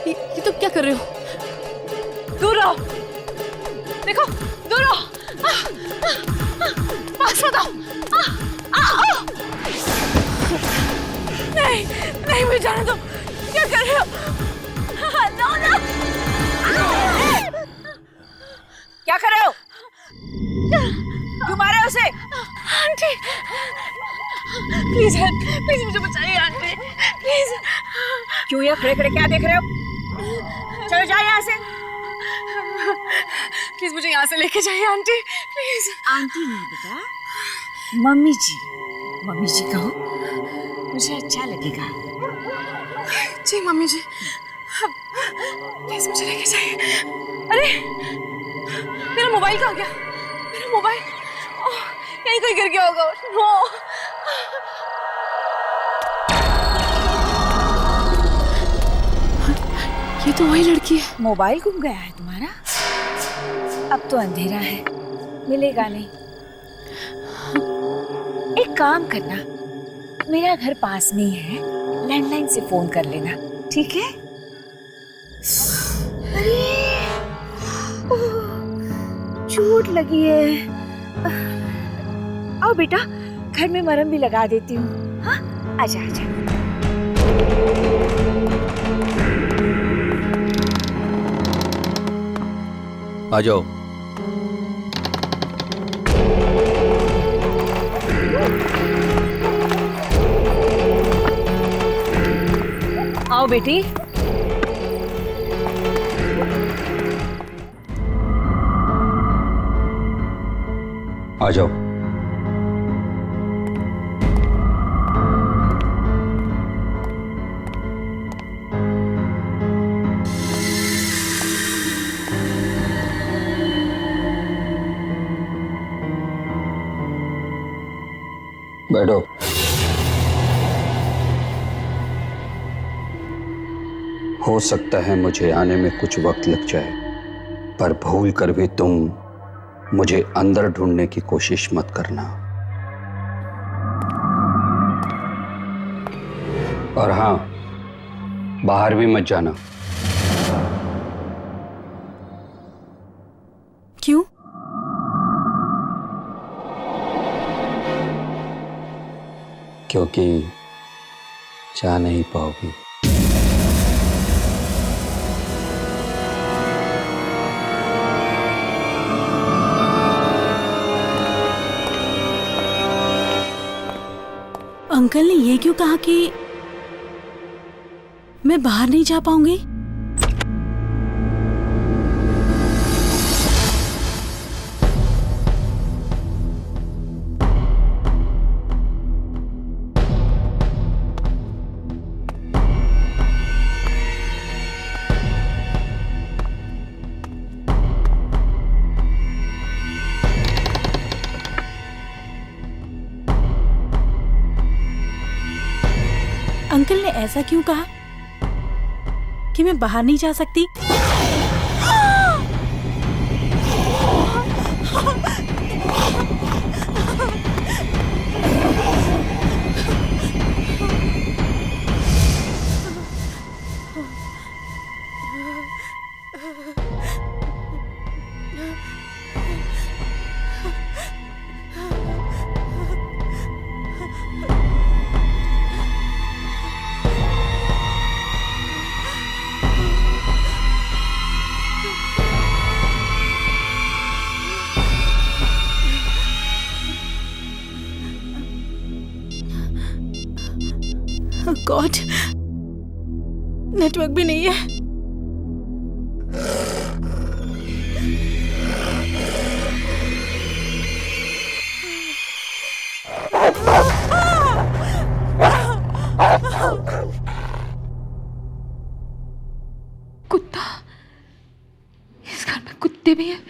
ये तुम क्या कर रहे हो? दूर रहो। देखो, दूर रहो। पास मत आओ। नहीं, नहीं, मुझे जाने दो। क्या कर रहे हो? No, no. क्या कर रहे हो? क्यों मारे उसे? आंटी, प्लीज हेल्प, प्लीज मुझे बचाइए आंटी, प्लीज। क्यों यहाँ खड़े खड़े क्या देख रहे हो? चलो जाओ यहाँ से। प्लीज मुझे यहाँ से लेके जाइए आंटी, प्लीज। आंटी नहीं बेटा, मम्मी जी। मम्मी जी कहो, मुझे अच्छा लगेगा। जी मम्मी जी, प्लीज मुझे लेके जाइए। अरे, मेरा मोबाइल कहाँ गया? मेरा मोबाइल यहीं कहीं गिर गया होगा। नो, ये तो वही लड़की है। मोबाइल गुम गया है तुम्हारा? अब तो अंधेरा है, मिलेगा नहीं। एक काम करना, मेरा घर पास में ही है, लैंडलाइन से फोन कर लेना, ठीक है? अरे, चोट लगी है। आओ बेटा, घर में मरहम भी लगा देती हूँ। हाँ, आजा आजा। आ जाओ। आओ बेटी। आ जाओ। बैठो। हो सकता है मुझे आने में कुछ वक्त लग जाए, पर भूल कर भी तुम मुझे अंदर ढूंढने की कोशिश मत करना। और हाँ, बाहर भी मत जाना। क्यों? क्योंकि जा नहीं पाओगी। अंकल ने ये क्यों कहा कि मैं बाहर नहीं जा पाऊंगी? अंकल ने ऐसा क्यों कहा कि मैं बाहर नहीं जा सकती? गॉड, नेटवर्क भी नहीं है। कुत्ता, इस घर में कुत्ते भी हैं।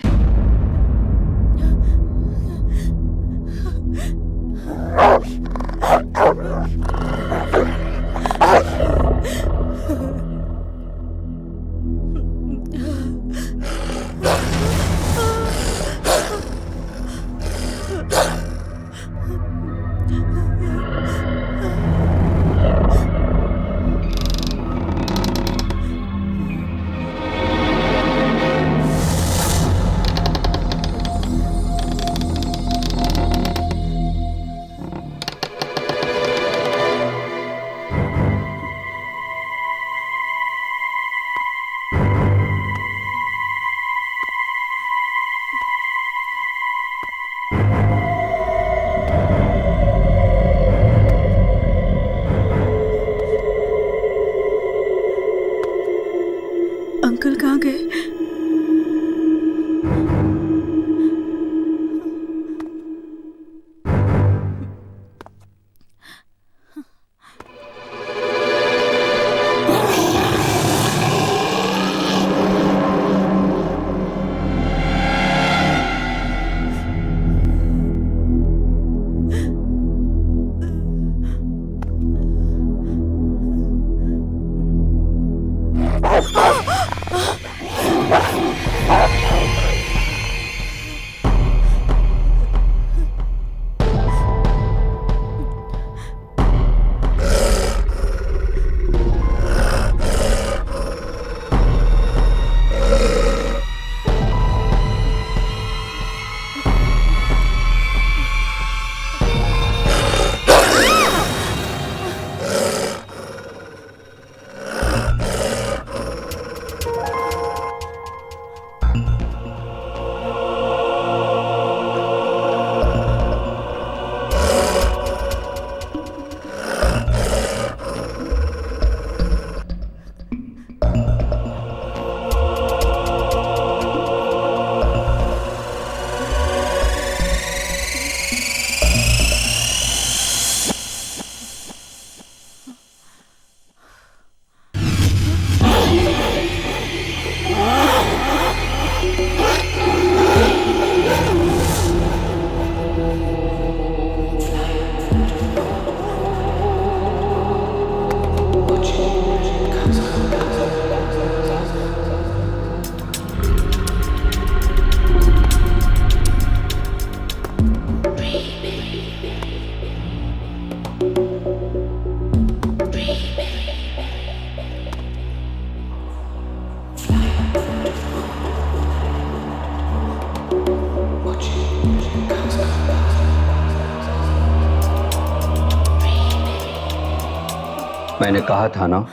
मैंने कहा था ना,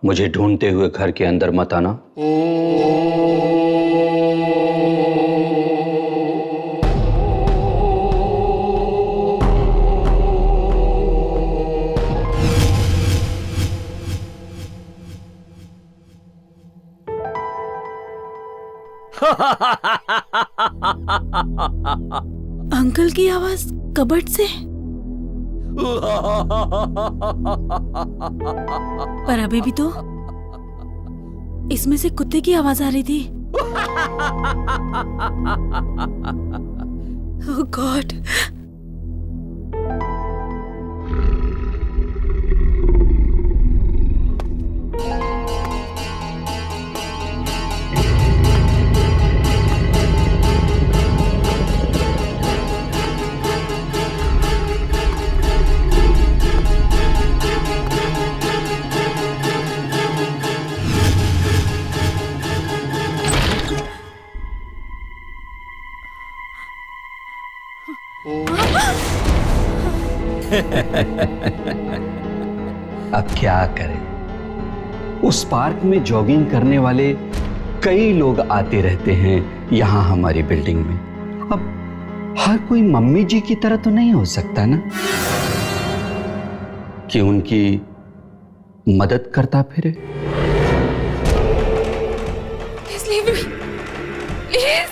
मुझे ढूंढते हुए घर के अंदर मत आना। अंकल की आवाज कबर्ड से। पर अभी भी तो इसमें से कुत्ते की आवाज आ रही थी। ओह गॉड। अब क्या करें, उस पार्क में जॉगिंग करने वाले कई लोग आते रहते हैं यहां हमारी बिल्डिंग में। अब हर कोई मम्मी जी की तरह तो नहीं हो सकता ना कि उनकी मदद करता फिरे। Please leave me. Please.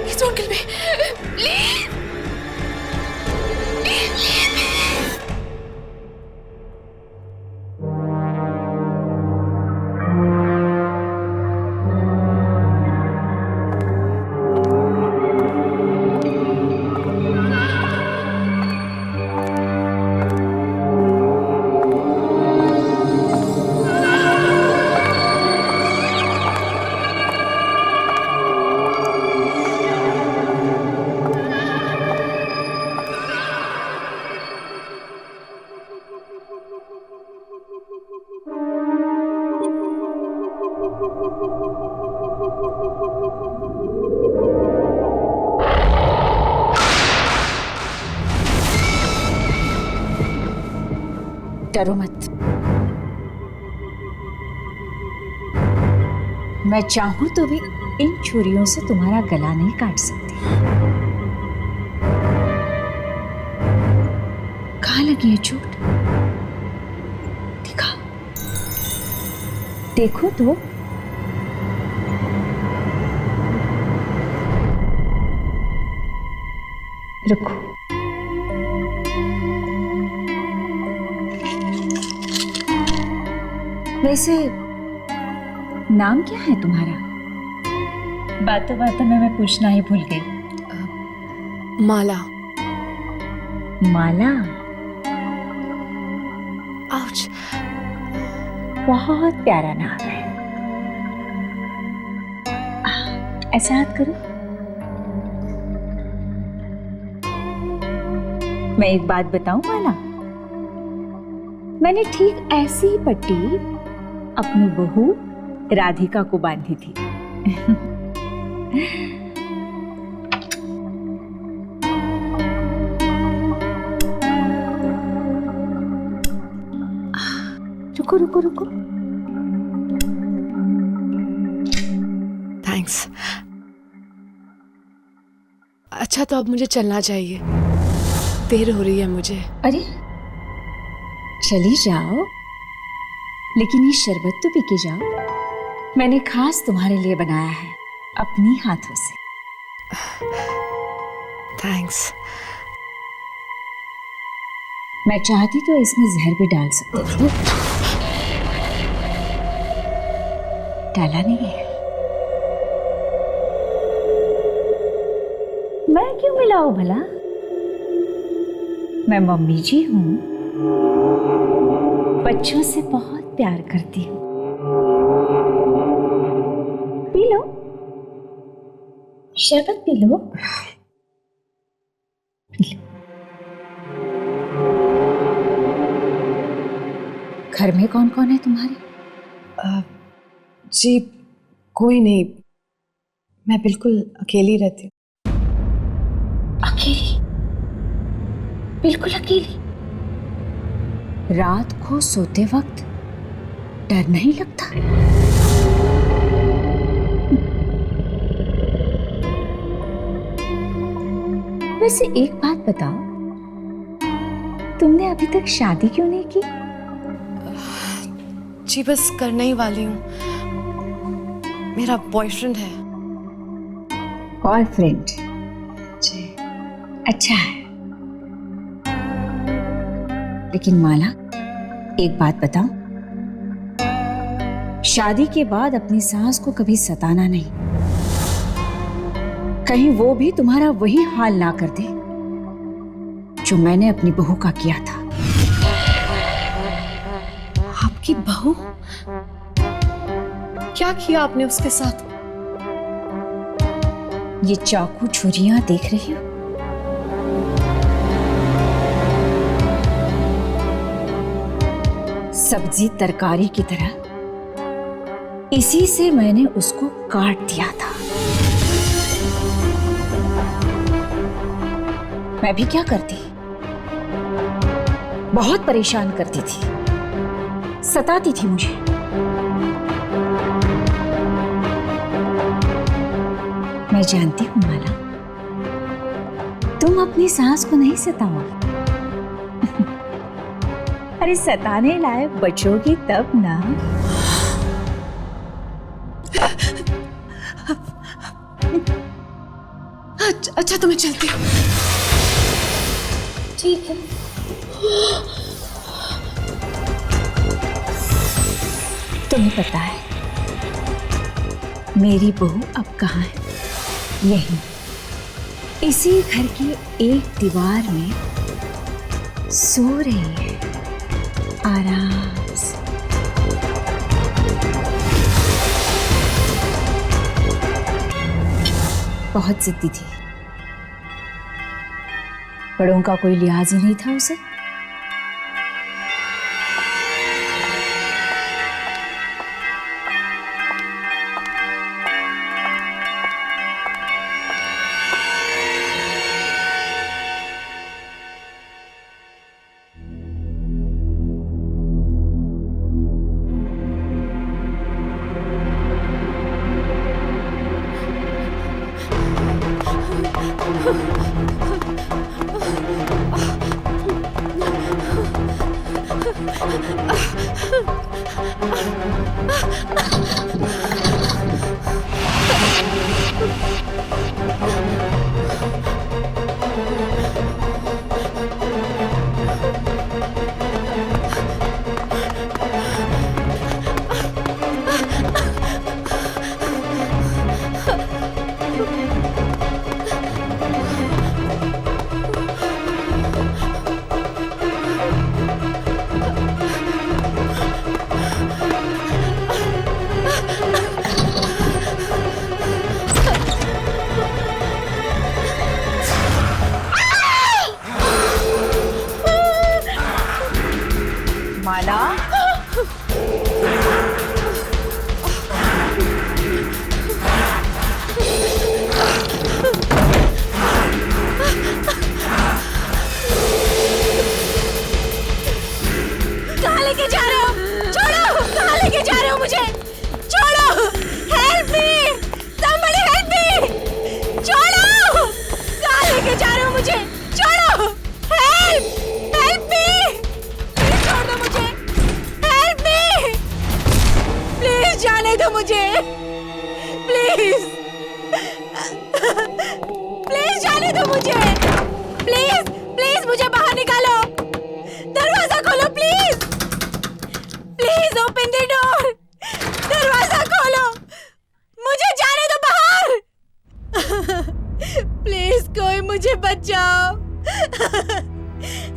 Please don't kill me. Please. डरो मत। मैं चाहूं तो भी इन छुरियों से तुम्हारा गला नहीं काट सकती। कहाँ लगी है चोट? दिखा, देखो तो। रुको। वैसे नाम क्या है तुम्हारा? बातों बातों में मैं पूछना ही भूल गई। माला। माला? आउच। बहुत प्यारा नाम है। ऐसा हाथ करो। मैं एक बात बताऊं माला, मैंने ठीक ऐसी ही पट्टी अपनी बहू राधिका को बांधी थी। रुको रुको रुको। थैंक्स। अच्छा तो अब मुझे चलना चाहिए, देर हो रही है मुझे। अरे चली जाओ, लेकिन ये शरबत तो पी के जाओ। मैंने खास तुम्हारे लिए बनाया है अपनी हाथों से। थैंक्स। मैं चाहती तो इसमें जहर भी डाल सकती थी, डाला नहीं है। मैं क्यों मिलाऊं भला? मैं मम्मी जी हूं, बच्चों से बहुत प्यार करती हूँ। पी लो, शरबत पी लो। घर में कौन कौन है तुम्हारे? जी कोई नहीं, मैं बिल्कुल अकेली रहती हूँ। अकेली? बिल्कुल अकेली? रात को सोते वक्त डर नहीं लगता? वैसे एक बात बताओ, तुमने अभी तक शादी क्यों नहीं की? जी बस करने ही वाली हूँ। मेरा बॉयफ्रेंड है। बॉयफ्रेंड? जी। अच्छा है। लेकिन माला, एक बात बताओ, शादी के बाद अपनी सास को कभी सताना नहीं, कहीं वो भी तुम्हारा वही हाल ना कर दे जो मैंने अपनी बहू का किया था। आपकी बहू? क्या किया आपने उसके साथ? ये चाकू छुरियां देख रही हो? सब्जी तरकारी की तरह इसी से मैंने उसको काट दिया था। मैं भी क्या करती, बहुत परेशान करती थी, सताती थी मुझे। मैं जानती हूं माला, तुम अपनी सास को नहीं सताओगी। अरे सताने लायक बचोगी तब ना। अच्छा तो मैं चलती हूँ। ठीक है। तुम्हें पता है मेरी बहू अब कहाँ है? यहीं, इसी घर की एक दीवार में सो रही है आराम से। बहुत जिद्दी थी, बड़ों का कोई लिहाज ही नहीं था उसे। माला, कहाँ लेके जा रहे हो? छोड़ो! कहाँ लेके जा रहे हो मुझे? छोड़ो! Help me! somebody help me! छोड़ो! कहाँ लेके जा रहे हो मुझे? छोड़ो! हेल्प! Help me! प्लीज छोड़ दो मुझे! Help me! प्लीज जाने दो मुझे! प्लीज! प्लीज जाने दो मुझे! प्लीज! प्लीज मुझे बाहर निकालो! दरवाजा खोलो please! Please open the door! दरवाजा खोलो! मुझे जाने दो बाहर! प्लीज कोई मुझे बचाओ!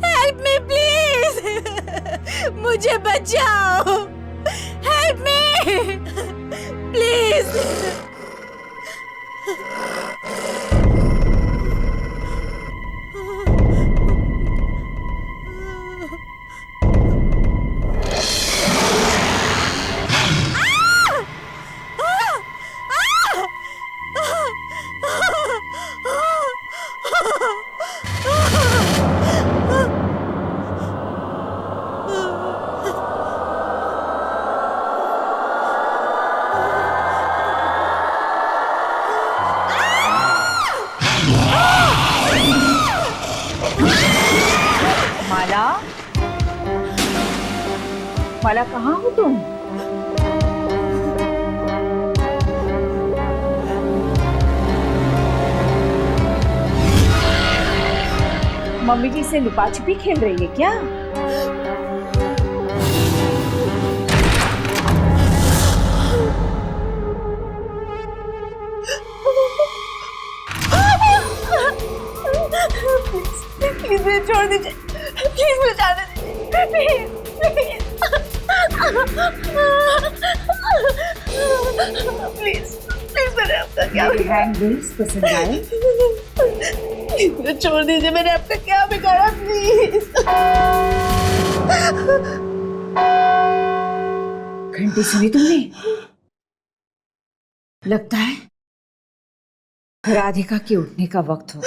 Help me please! मुझे बचाओ! Help me! प्लीज! माला, माला कहाँ हो तुम? मम्मी जी से लुपा छुपी खेल रही है क्या? प्लीज मुझे छोड़ दीजिए, प्लीज मुझे जाने दीजिए, प्लीज प्लीज मैंने आपका क्या हैंडल्स पसंद आए? प्लीज मुझे छोड़ दीजिए, मैंने आपका क्या बिगाड़ा, प्लीज। घंटी सुनी तुमने? लगता है राधिका के उठने का वक्त हो।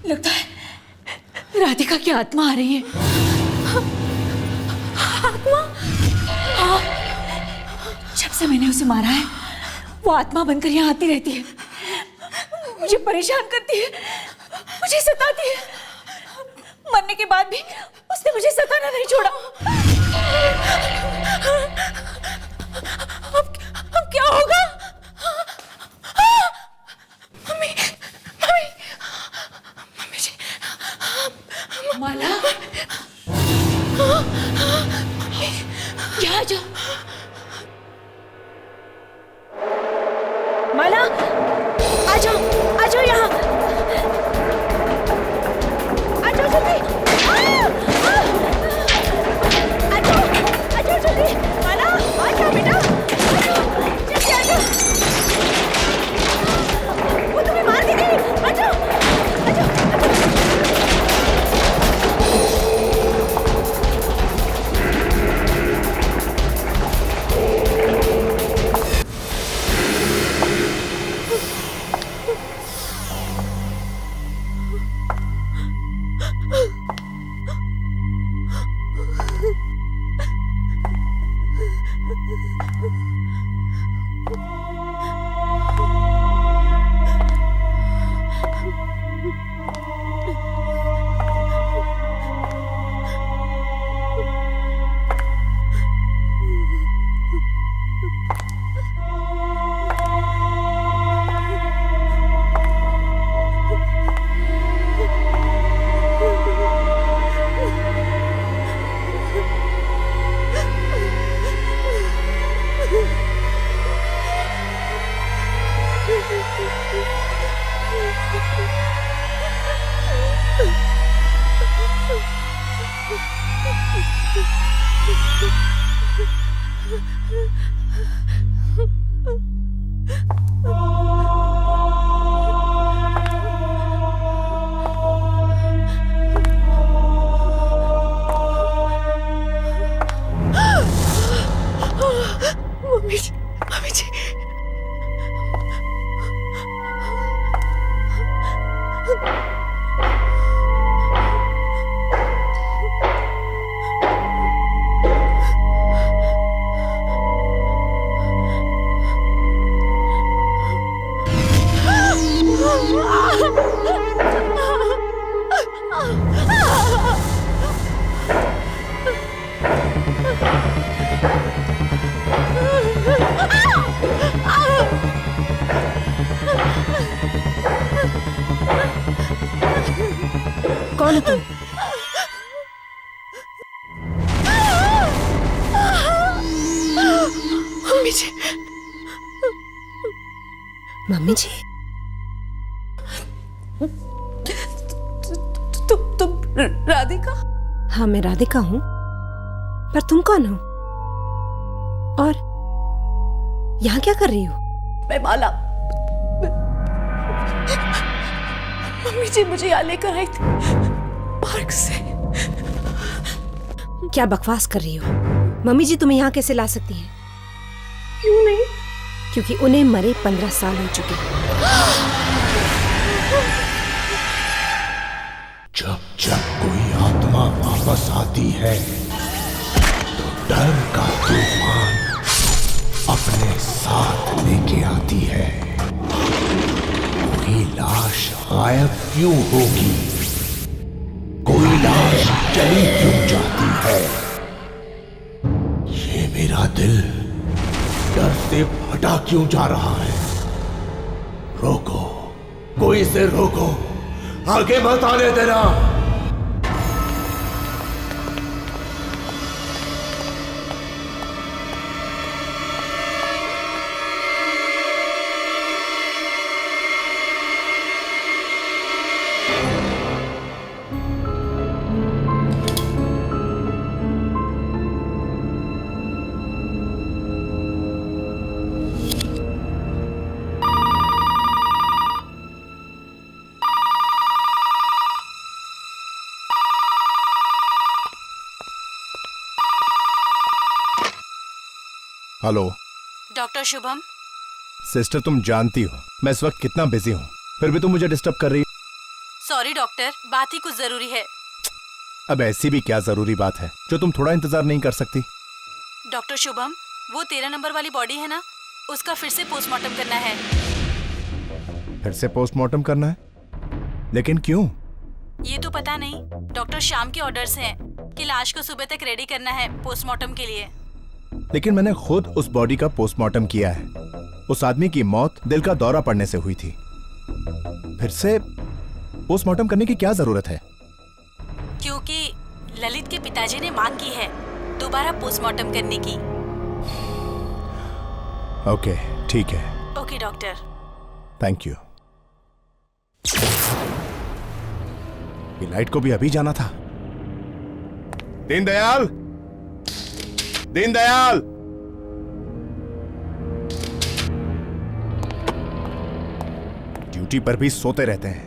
लगता है राधिका की आत्मा आ रही है। आत्मा? हाँ, जब से मैंने उसे मारा है वो आत्मा बनकर यहाँ आती रहती है, मुझे परेशान करती है, मुझे सताती है। मरने के बाद भी उसने मुझे सताना नहीं छोड़ा। अब क्या होगा? मम्मी, मम्मी, मम्मी जी, माला, यहाँ जाओ। माला, आ जाओ यहाँ, आ जाओ जल्दी, आ जाओ जल्दी, माला, आ जाओ बेटा, जल्दी आ जाओ, वो तुम्हें मार देगी, आ जाओ, आ जाओ, कौन हो तुम? मम्मी जी। मम्मी जी? तुम राधिका? हाँ, मैं राधिका हूँ, पर तुम कौन हो और यहाँ क्या कर रही हो? मैं माला। मम्मी जी मुझे यहाँ लेकर आई थी पार्क से। क्या बकवास कर रही हो? मम्मी जी तुम्हें यहाँ कैसे ला सकती हैं? क्यों नहीं? क्योंकि उन्हें मरे 15 साल हो चुके। जब जब कोई आत्मा वापस आती है तो डर का तूफान अपने साथ लेके आती है। कोई लाश गायब क्यों होगी? कोई लाश चली क्यों जाती है? ये मेरा दिल डर से फटा क्यों जा रहा है? रोको, कोई इसे रोको, आगे मत आने देना। Hello doctor Shubham. सिस्टर, तुम जानती हो मैं इस वक्त कितना बिजी हूँ, फिर भी तुम मुझे डिस्टर्ब कर रही। सॉरी डॉक्टर, बात ही कुछ जरूरी है। अब ऐसी भी क्या जरूरी बात है जो तुम थोड़ा इंतजार नहीं कर सकती? डॉक्टर शुभम, वो 13 नंबर वाली बॉडी है ना, उसका फिर से पोस्टमार्टम करना है। फिर से पोस्टमार्टम करना है? लेकिन क्यों? ये तो पता नहीं, डॉक्टर श्याम के ऑर्डर्स हैं कि लाश को सुबह तक रेडी करना है पोस्टमार्टम के लिए। लेकिन मैंने खुद उस बॉडी का पोस्टमार्टम किया है। उस आदमी की मौत दिल का दौरा पड़ने से हुई थी। फिर से पोस्टमार्टम करने की क्या जरूरत है? क्योंकि ललित के पिताजी ने मांग की है दोबारा पोस्टमार्टम करने की। ओके, ठीक है। Okay doctor. Thank you. ये लाइट को भी अभी जाना था। दीनदयाल, दीनदयाल, ड्यूटी पर भी सोते रहते हैं।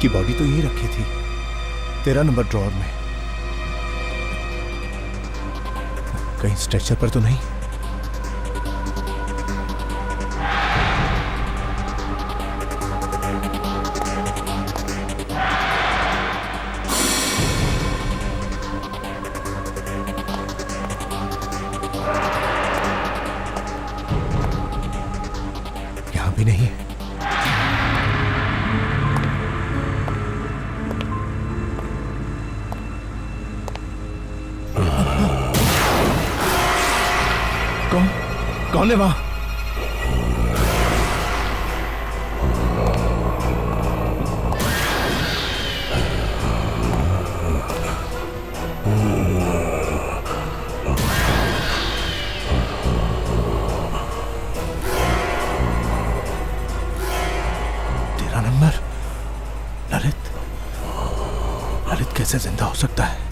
की बॉडी तो यहीं रखी थी, 13 नंबर ड्रॉअर में। कहीं स्ट्रेचर पर तो नहीं? यहां भी नहीं है। कौन है वहां? तेरा नंबर। ललित कैसे जिंदा हो सकता है?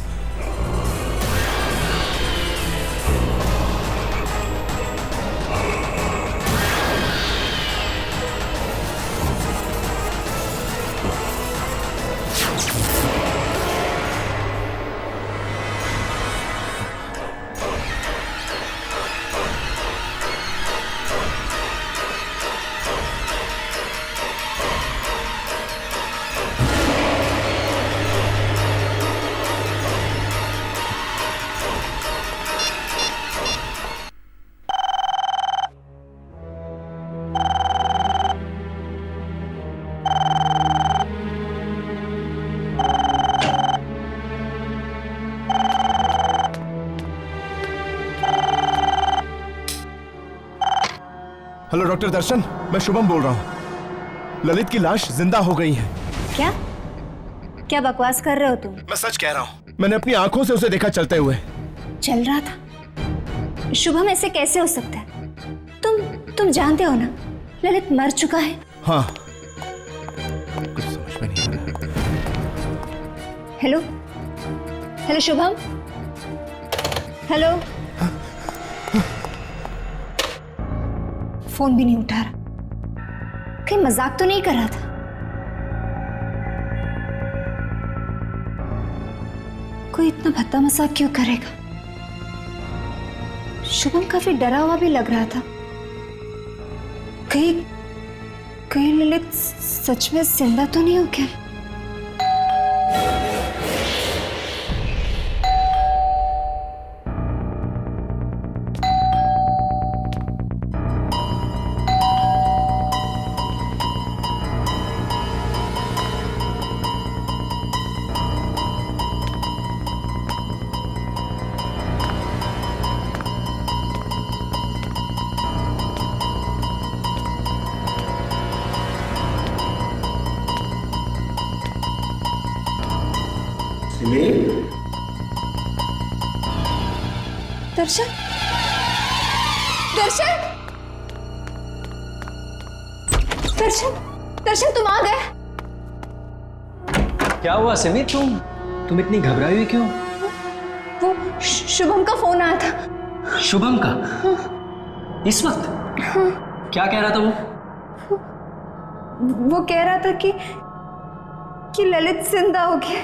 हेलो डॉक्टर दर्शन, मैं शुभम बोल रहा हूँ। ललित की लाश जिंदा हो गई है। क्या क्या बकवास कर रहे हो तुम? मैं सच कह रहा हूँ, मैंने अपनी आंखों से उसे देखा चलते हुए। चल रहा था? शुभम ऐसे कैसे हो सकता है? तुम जानते हो ना ललित मर चुका है। हाँ, कुछ समझ में नहीं आ रहा। Hello hello Shubham, hello. Phone भी नहीं उठा रहा, कहीं मजाक तो नहीं कर रहा था? कोई इतना भद्दा मजाक क्यों करेगा? शुभम काफी डरा हुआ भी लग रहा था। कहीं ललित सच में जिंदा तो नहीं हो क्या? दर्शन, दर्शन, दर्शन, दर्शन तुम आ गए। क्या हुआ सिमी? तुम इतनी घबराई हुई क्यों? वो शुभम का फोन आया था। शुभम का? हाँ। इस वक्त? हाँ। क्या कह रहा था वो कह रहा था कि ललित जिंदा हो गया।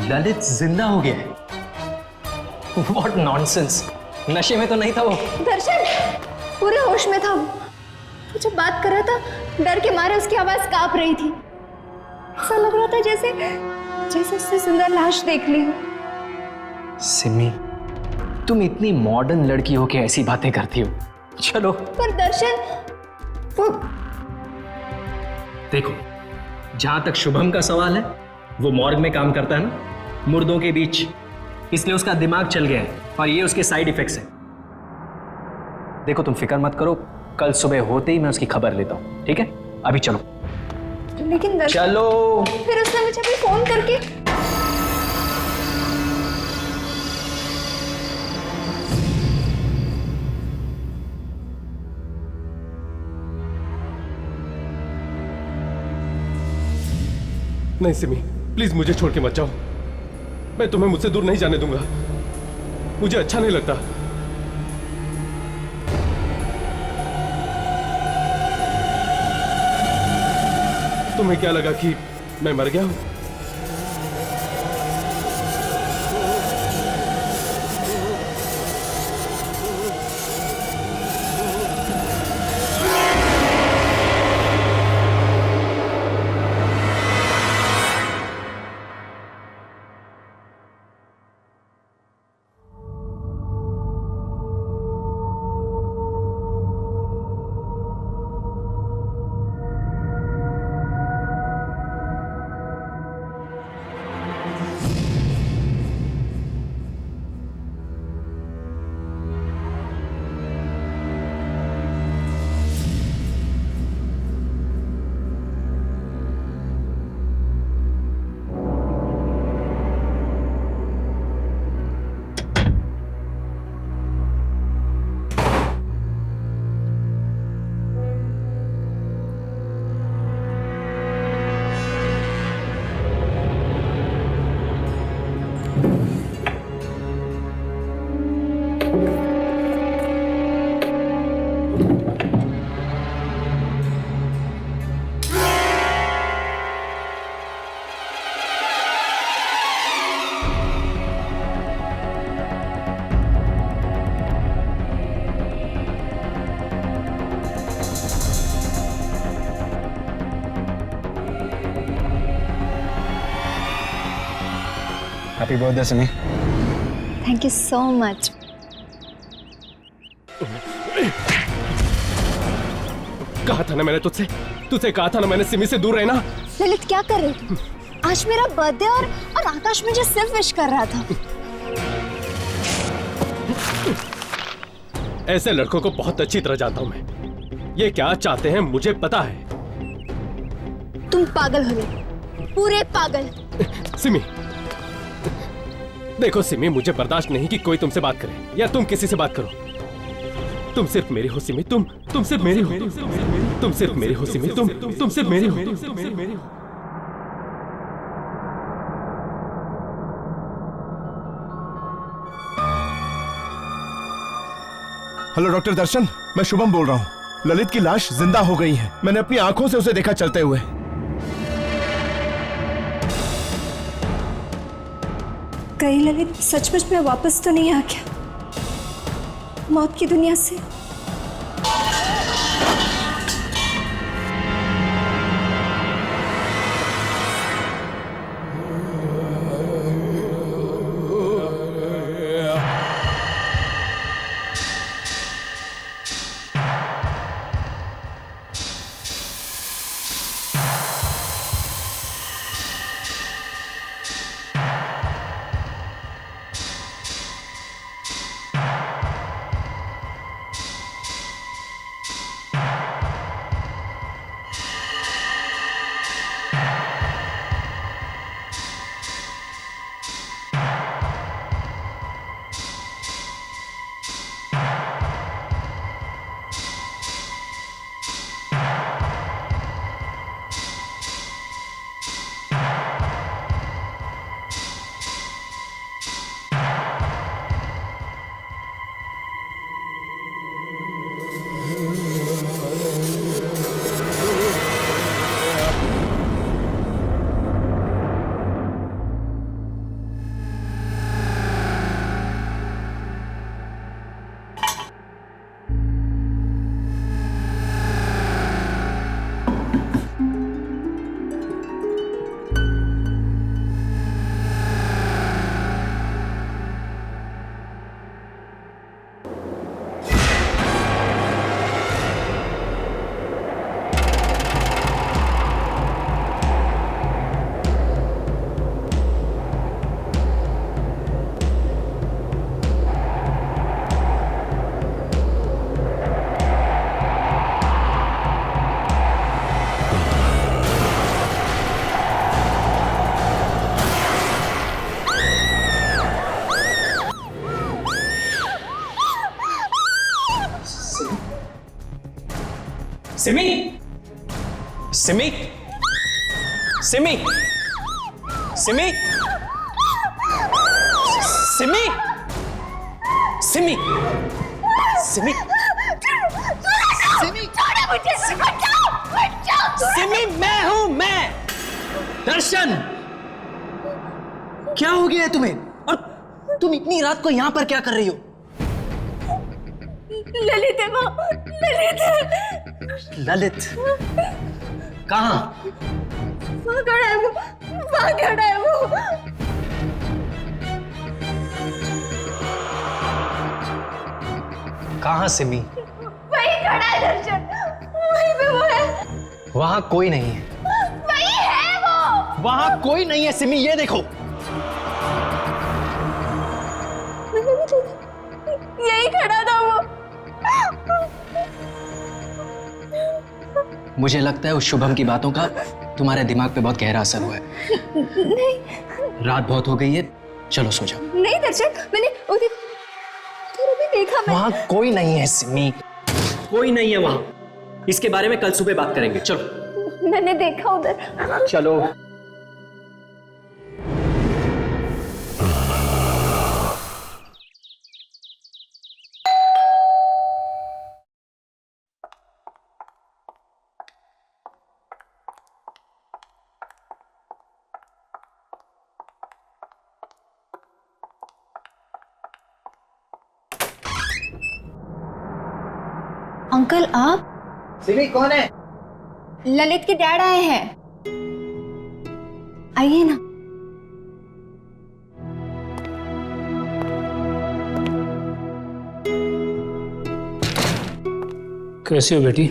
ललित जिंदा हो गया? What nonsense! नशे में तो नहीं था वो। दर्शन पूरे होश में था वो जब बात कर रहा था, डर के मारे उसकी आवाज कांप रही थी। ऐसा लग रहा था जैसे उसने जिंदा लाश देख ली हो। सिमी, तुम इतनी मॉडर्न लड़की हो के ऐसी बातें करती हो। चलो। पर दर्शन वो देखो, जहां तक शुभम का सवाल है, वो मॉर्ग में काम करता है ना, मुर्दों के बीच, इसलिए उसका दिमाग चल गया है और ये उसके साइड इफेक्ट्स हैं। देखो तुम फिक्र मत करो, कल सुबह होते ही मैं उसकी खबर लेता हूँ, ठीक है? अभी चलो। लेकिन चलो। फिर उसने मुझे भी फोन करके नहीं सिमी, प्लीज मुझे छोड़ के मत जाओ। मैं तुम्हें मुझसे दूर नहीं जाने दूंगा। मुझे अच्छा नहीं लगता। तुम्हें क्या लगा कि मैं मर गया हूं? Happy birthday Simi. Thank you so much. कहा था ना मैंने तुझसे कहा था ना मैंने सिमी से दूर रहना। ललित क्या कर रहे थे? आज मेरा बर्थडे और आकाश मुझे सिर्फ विश कर रहा था। ऐसे लड़कों को बहुत अच्छी तरह जानता हूं मैं। ये क्या चाहते हैं मुझे पता है। तुम पागल हो गए, पूरे पागल। सिमी देखो सिमी, मुझे बर्दाश्त नहीं कि कोई तुमसे बात करे या तुम किसी से बात करो। तुम सिर्फ मेरी हो सिमी, तुम सिर्फ मेरी हो, तुम सिर्फ मेरी हो सिमी, तुम सिर्फ मेरी हो। हेलो डॉक्टर दर्शन, मैं शुभम बोल रहा हूँ। ललित की लाश जिंदा हो गई है। मैंने अपनी आंखों से उसे देखा चलते हुए। कहीं ललित सचमुच में वापस तो नहीं आ गया मौत की दुनिया से? सिमी, सिमी, सिमी, सिमी, सिमी, सिमी, सिमी, सिमी, छोड़ो मुझे, हट जाओ। सिमी, मैं हूं, मैं दर्शन। क्या हो गया है तुम्हें? और तुम इतनी रात को यहाँ पर क्या कर रही हो? ललित है वहाँ, ललित है। ललित कहाँ? वहाँ खड़ा है वो, वहाँ खड़ा है वो। कहाँ सिमी? वही खड़ा है दर्शन, वहीं पे वो है। वहाँ कोई नहीं है। वही है वो। वहाँ कोई नहीं है सिमी, ये देखो। यही खड़ा था वो। मुझे लगता है उस शुभम की बातों का तुम्हारे दिमाग पे बहुत गहरा असर हुआ है। नहीं रात बहुत हो गई है, चलो सो जाओ। नहीं दर्शन, मैंने उधर भी देखा। वहाँ कोई नहीं है सिमी, कोई नहीं है वहाँ। इसके बारे में कल सुबह बात करेंगे, चलो। मैंने देखा उधर। चलो। अंकल आप? सिमी कौन है? ललित के डैड आए हैं, आइए ना। कैसी हो बेटी?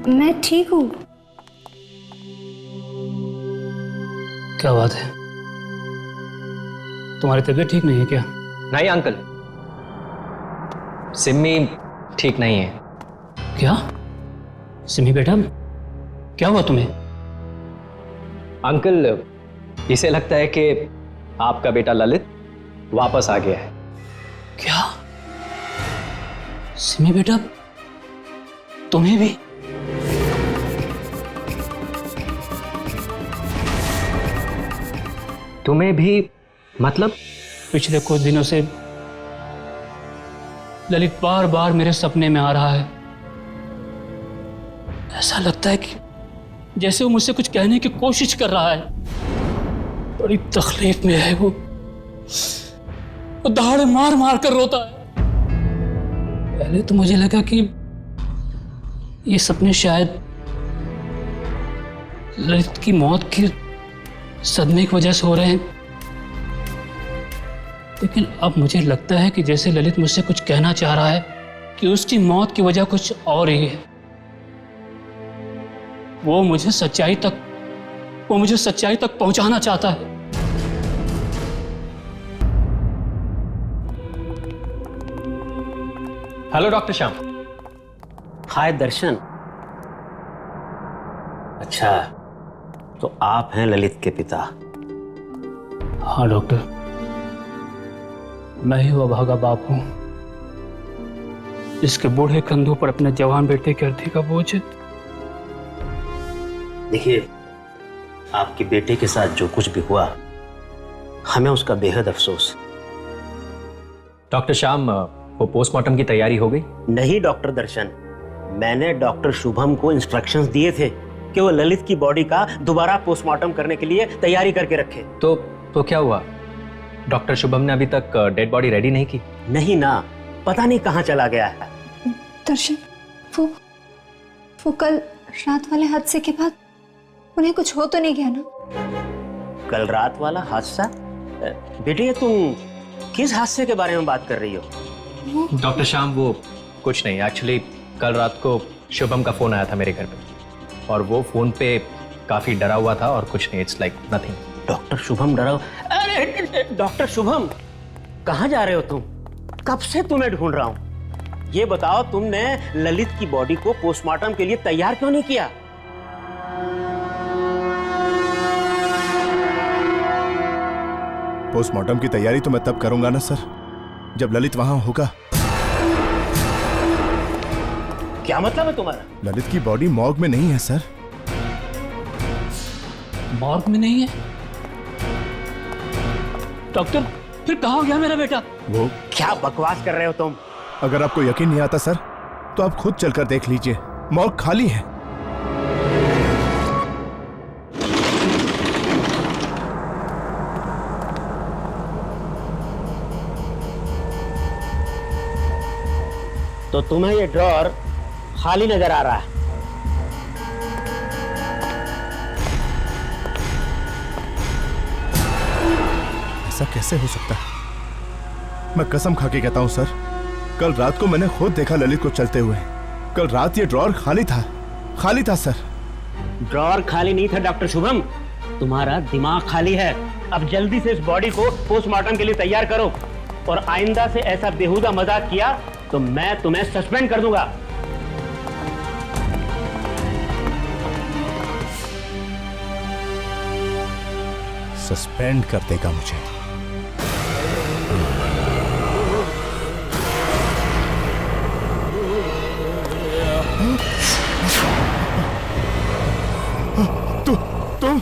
मैं ठीक हूँ। क्या बात है, तुम्हारी तबीयत ठीक नहीं है क्या? नहीं अंकल, सिमी ठीक नहीं है। क्या? सिमी बेटा, क्या हुआ तुम्हें? अंकल, इसे लगता है कि आपका बेटा ललित वापस आ गया है। क्या? सिमी बेटा, तुम्हें भी? तुम्हें भी मतलब? पिछले कुछ दिनों से ललित बार बार मेरे सपने में आ रहा है। ऐसा लगता है कि जैसे वो मुझसे कुछ कहने की कोशिश कर रहा है। बड़ी तकलीफ में है वो दहाड़े मार मार कर रोता है। पहले तो मुझे लगा कि ये सपने शायद ललित की मौत के सदमे की वजह से हो रहे हैं, लेकिन अब मुझे लगता है कि जैसे ललित मुझसे कुछ कहना चाह रहा है कि उसकी मौत की वजह कुछ और ही है। वो मुझे सच्चाई तक पहुंचाना चाहता है। Hello doctor Shyam. Hi Darshan. अच्छा, तो आप हैं ललित के पिता? हाँ डॉक्टर, मैं ही वो अभागा बाप हूं जिसके बूढ़े कंधों पर अपने जवान बेटे के अर्थी का बोझ है। देखिए, आपके बेटे के साथ जो कुछ भी हुआ, हमें उसका बेहद अफसोस। डॉक्टर श्याम, वो पोस्टमार्टम की तैयारी हो गई? नहीं डॉक्टर दर्शन, मैंने डॉक्टर शुभम को इंस्ट्रक्शंस दिए थे कि वो ललित की बॉडी का दोबारा पोस्टमार्टम करने के लिए तैयारी करके रखे। तो क्या हुआ? डॉक्टर शुभम ने अभी तक डेड बॉडी रेडी नहीं की? नहीं ना, पता नहीं कहाँ चला गया है। दर्शन, वो कल रात वाले हादसे के बाद उन्हें कुछ हो तो नहीं गया ना? कल रात वाला हादसा? बेटे, तुम किस हादसे के बारे में बात कर रही हो? डॉक्टर श्याम, वो कुछ नहीं। एक्चुअली कल रात को शुभम का फोन आया था मेरे घर पे, और वो फोन पे काफी डरा हुआ था और कुछ नहीं। It's like nothing. Doctor Shubham डरा? अरे डॉक्टर शुभम, कहाँ जा रहे हो तुम? कब से तुम्हें ढूंढ रहा हूं। ये बताओ, तुमने ललित की बॉडी को पोस्टमार्टम के लिए तैयार क्यों नहीं किया? पोस्टमार्टम की तैयारी तो मैं तब करूंगा ना सर, जब ललित वहां होगा। क्या मतलब है तुम्हारा? ललित की बॉडी मॉर्ग में नहीं है सर। मॉर्ग में नहीं है? डॉक्टर, फिर कहाँ हो गया मेरा बेटा? वो क्या बकवास कर रहे हो तुम? अगर आपको यकीन नहीं आता सर, तो आप खुद चलकर देख लीजिए, मॉर्ग खाली है। तो तुम्हें ये ड्रॉर खाली नजर आ रहा है। ऐसा कैसे हो सकता है? मैं कसम खा के कहता हूं सर, कल रात को मैंने खुद देखा ललित को चलते हुए। कल रात ये ड्रॉर खाली था सर। ड्रॉर खाली नहीं था डॉक्टर शुभम, तुम्हारा दिमाग खाली है। अब जल्दी से इस बॉडी को पोस्टमार्टम के लिए तैयार करो, और आइंदा से ऐसा बेहुदा मजाक किया तो मैं तुम्हें सस्पेंड कर दूंगा। सस्पेंड कर देगा मुझे? तुम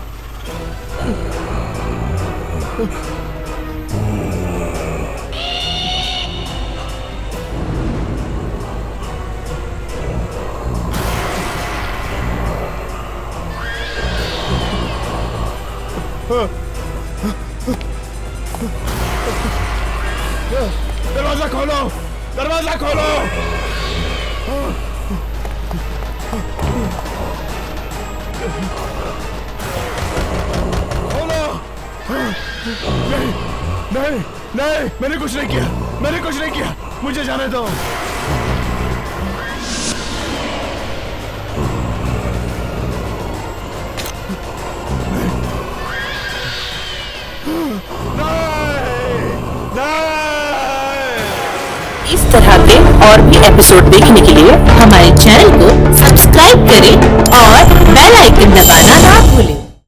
दरवाजा खोलो, दरवाजा खोलो। खोलो। नहीं नहीं नहीं, मैंने कुछ नहीं किया, मुझे जाने दो। इस तरह के और भी एपिसोड देखने के लिए हमारे चैनल को सब्सक्राइब करें और बेल आइकन दबाना ना भूलें।